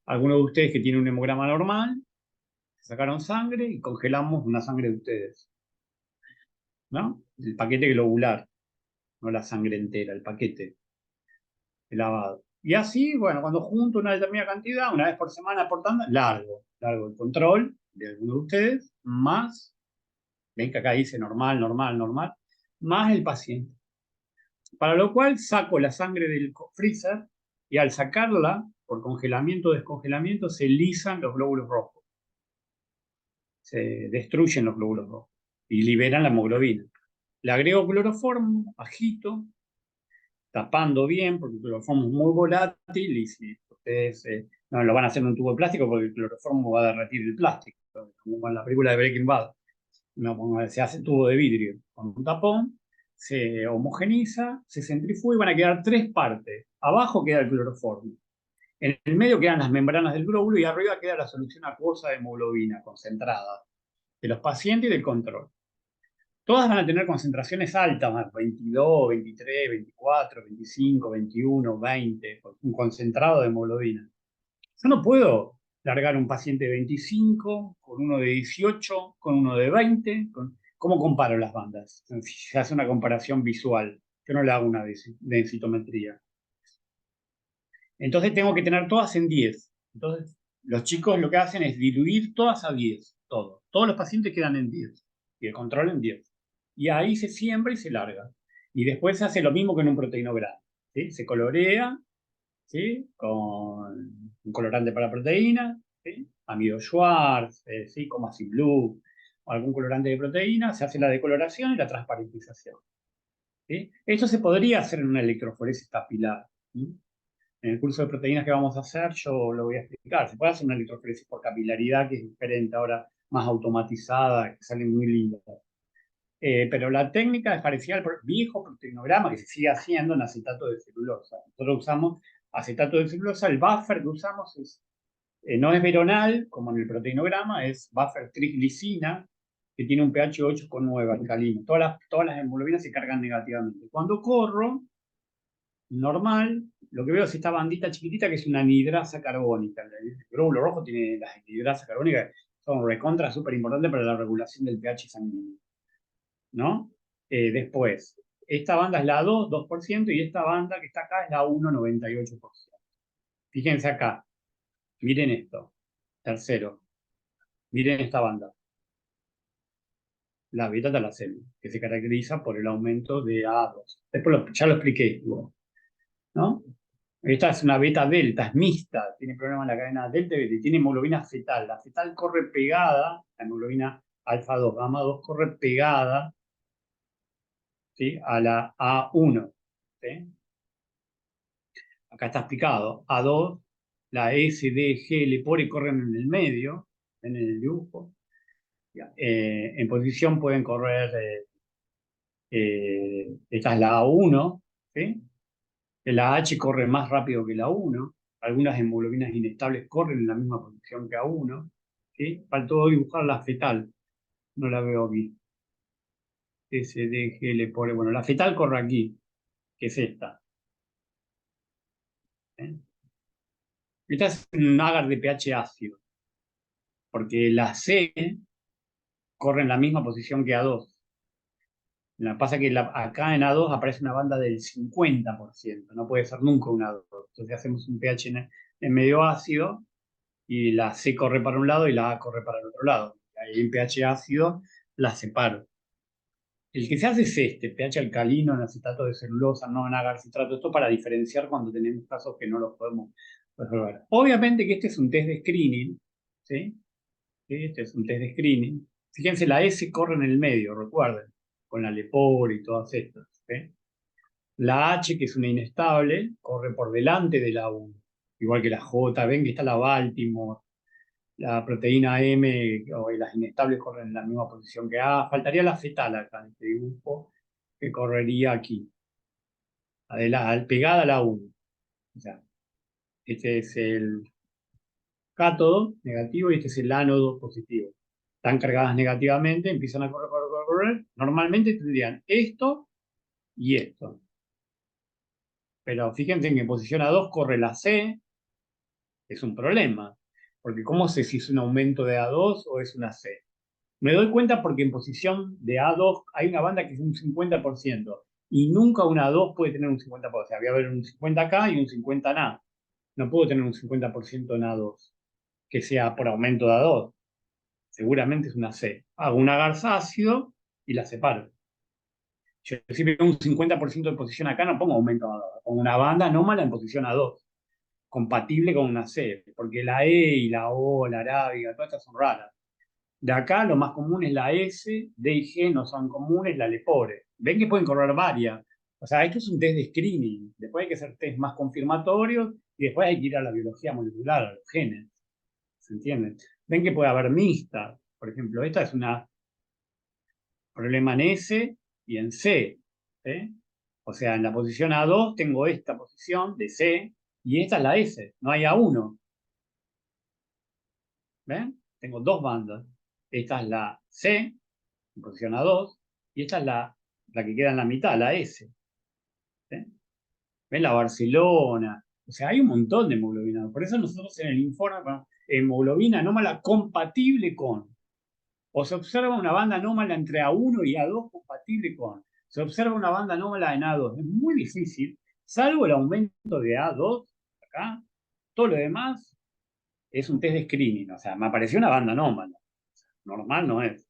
algunos de ustedes que tienen un hemograma normal, sacaron sangre y congelamos una sangre de ustedes. ¿No? El paquete globular, no la sangre entera, el paquete lavado. Y así, bueno, cuando junto una determinada cantidad, una vez por semana aportando, largo el control de alguno de ustedes, más, ven que acá dice normal, normal, normal, más el paciente. Para lo cual saco la sangre del freezer y al sacarla, por congelamiento o descongelamiento, se lisan los glóbulos rojos, se destruyen los glóbulos rojos y liberan la hemoglobina. Le agrego cloroformo, agito, tapando bien, porque el cloroformo es muy volátil y si ustedes no lo van a hacer en un tubo de plástico porque el cloroformo va a derretir el plástico, como en la película de Breaking Bad. No, se hace tubo de vidrio con un tapón, se homogeniza, se centrifuga y van a quedar tres partes. Abajo queda el cloroformo, en el medio quedan las membranas del glóbulo y arriba queda la solución acuosa de hemoglobina concentrada de los pacientes y del control. Todas van a tener concentraciones altas, 22, 23, 24, 25, 21, 20, un concentrado de hemoglobina. Yo no puedo largar un paciente de 25 con uno de 18, con uno de 20. ¿Cómo comparo las bandas? Se hace una comparación visual. Yo no le hago una densitometría. Entonces tengo que tener todas en 10. Entonces los chicos lo que hacen es diluir todas a 10. Todos los pacientes quedan en 10. Y el control en 10. Y ahí se siembra y se larga. Y después se hace lo mismo que en un proteinograma. ¿Sí? Se colorea, ¿sí? Con un colorante para proteína, ¿sí? Amido Schwartz, ¿sí? Comacin Blue, o algún colorante de proteína, se hace la decoloración y la transparentización. ¿Sí? Esto se podría hacer en una electroforesis capilar. ¿Sí? En el curso de proteínas que vamos a hacer, yo lo voy a explicar. Se puede hacer una electroforesis por capilaridad, que es diferente ahora, más automatizada, que sale muy linda. Pero la técnica es parecida al viejo proteinograma que se sigue haciendo en acetato de celulosa. Nosotros usamos acetato de celulosa, el buffer que usamos no es veronal, como en el proteinograma, es buffer triglicina, que tiene un pH 8,9 alcalino. Todas las hemoglobinas se cargan negativamente. Cuando corro, normal, lo que veo es esta bandita chiquitita que es una anhidrasa carbónica. El glóbulo rojo tiene las anhidrasas carbónicas, son recontra súper importantes para la regulación del pH sanguíneo, ¿no? Después, esta banda es la 2%, y esta banda que está acá es la 1,98%. Fíjense acá, miren esto. Tercero, miren esta banda, la beta talasemia, que se caracteriza por el aumento de A2. Después ya lo expliqué, ¿no? Esta es una beta delta, es mixta, tiene problemas en la cadena delta y tiene hemoglobina fetal. La fetal corre pegada, la hemoglobina alfa 2, gamma 2 corre pegada, ¿sí? A la A1. ¿Sí? Acá está explicado. A2, la S, D, G, L, por y corren en el medio, en el dibujo. En posición pueden correr, esta es la A1, ¿sí? La H corre más rápido que la 1. Algunas hemoglobinas inestables corren en la misma posición que A1. ¿Sí? Faltó dibujar la fetal. No la veo aquí. S, D, G, L, por. Bueno, la fetal corre aquí, que es esta. ¿Eh? Esta es un agar de pH ácido, porque la C corre en la misma posición que A2. Lo que pasa es que acá en A2 aparece una banda del 50%, no puede ser nunca un A2. Entonces hacemos un pH en medio ácido y la C corre para un lado y la A corre para el otro lado. Ahí en pH ácido la separo. El que se hace es este, pH alcalino en acetato de celulosa, no en agar-citrato. Esto para diferenciar cuando tenemos casos que no los podemos resolver. Obviamente que este es un test de screening, ¿sí? Este es un test de screening. Fíjense, la S corre en el medio, recuerden, con la Lepor y todas estas. ¿Sí? La H, que es una inestable, corre por delante de la U, igual que la J. Ven que está la Baltimore, la proteína M, y las inestables corren en la misma posición que A. Faltaría la fetal acá en este dibujo, que correría aquí, pegada a la 1. O sea, este es el cátodo negativo y este es el ánodo positivo. Están cargadas negativamente, empiezan a correr, correr, correr, correr. Normalmente tendrían esto y esto. Pero fíjense que en posición A2 corre la C, es un problema. Porque ¿cómo sé si es un aumento de A2 o es una C? Me doy cuenta porque en posición de A2 hay una banda que es un 50%. Y nunca una 2 puede tener un 50%. O sea, voy a haber un 50 acá y un 50 en A. No puedo tener un 50% en A2, que sea por aumento de A2. Seguramente es una C. Hago un agarza ácido y la separo. Yo si veo un 50% de posición acá, no pongo aumento A2. Pongo una banda anómala en posición A2, compatible con una C, porque la E y la O, la arábiga, todas estas son raras. De acá lo más común es la S, D y G no son comunes, la Lepore. Ven que pueden correr varias. O sea, esto es un test de screening. Después hay que hacer test más confirmatorios y después hay que ir a la biología molecular, a los genes. ¿Se entiende? Ven que puede haber mixtas. Por ejemplo, esta es una problema en S y en C. ¿Eh? O sea, en la posición A2 tengo esta posición de C y esta es la S. No hay A1. ¿Ven? Tengo dos bandas. Esta es la C, en posición A2, y esta es la que queda en la mitad, la S. ¿Sí? ¿Ven? La Barcelona. O sea, hay un montón de hemoglobina. Por eso nosotros en el informe ponemos hemoglobina anómala compatible con. O se observa una banda anómala entre A1 y A2 compatible con. Se observa una banda anómala en A2. Es muy difícil, salvo el aumento de A2 acá. Todo lo demás es un test de screening. O sea, me apareció una banda anómala. Normal no es.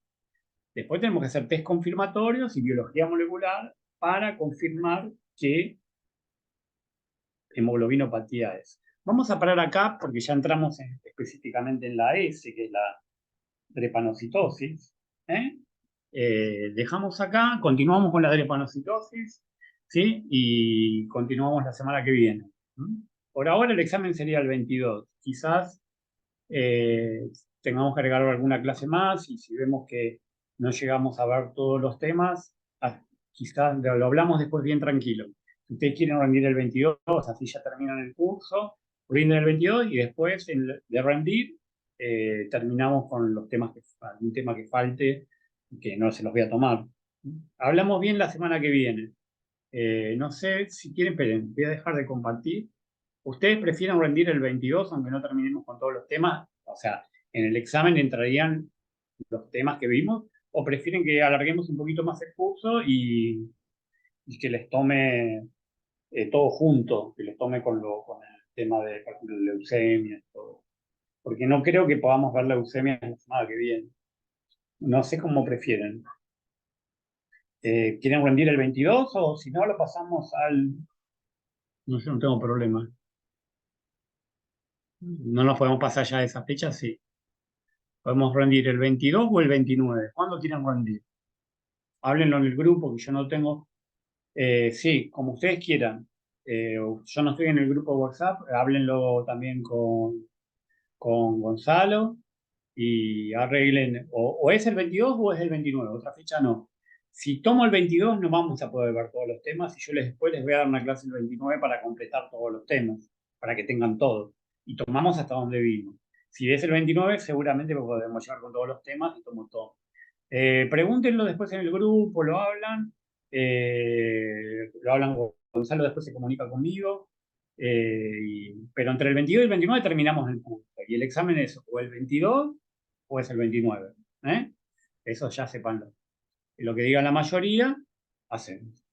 Después tenemos que hacer test confirmatorios y biología molecular para confirmar que hemoglobinopatía es. Vamos a parar acá porque ya entramos específicamente en la S, que es la drepanocitosis. ¿Eh? Dejamos acá, continuamos con la drepanocitosis, ¿sí? Y continuamos la semana que viene. ¿Mm? Por ahora el examen sería el 22. Quizás eh, tengamos que agregar alguna clase más y si vemos que no llegamos a ver todos los temas, quizás lo hablamos después bien tranquilo. Si ustedes quieren rendir el 22, así ya terminan el curso, rinden el 22 y después de rendir terminamos con los temas algún tema que falte, que no se los voy a tomar. Hablamos bien la semana que viene. No sé si quieren, esperen, voy a dejar de compartir. ¿Ustedes prefieren rendir el 22 aunque no terminemos con todos los temas? O sea, en el examen entrarían los temas que vimos, o prefieren que alarguemos un poquito más el curso y que les tome todo junto, que les tome con el tema de, por ejemplo, leucemia y todo. Porque no creo que podamos ver leucemia la semana que viene. No sé cómo prefieren. ¿Quieren rendir el 22 o si no lo pasamos al... No sé, no tengo problema. No nos podemos pasar ya de esa fecha, sí. Podemos rendir el 22 o el 29. ¿Cuándo quieren rendir? Háblenlo en el grupo, que yo no tengo. Sí, como ustedes quieran. Yo no estoy en el grupo WhatsApp. Háblenlo también con Gonzalo y arreglen. O es el 22 o es el 29. Otra fecha no. Si tomo el 22 no vamos a poder ver todos los temas y yo después les voy a dar una clase el 29 para completar todos los temas, para que tengan todo. Y tomamos hasta donde vimos. Si es el 29, seguramente podemos llegar con todos los temas y tomo todo. Pregúntenlo después en el grupo, lo hablan con Gonzalo, después se comunica conmigo, pero entre el 22 y el 29 terminamos el curso. Y el examen es o el 22 o es el 29. ¿Eh? Eso ya sepanlo. Lo que diga la mayoría, hacemos.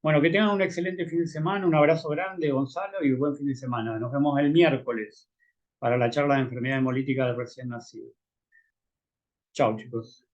Bueno, que tengan un excelente fin de semana, un abrazo grande, Gonzalo, y buen fin de semana. Nos vemos el miércoles para la charla de enfermedad hemolítica del recién nacido. Chao, chicos.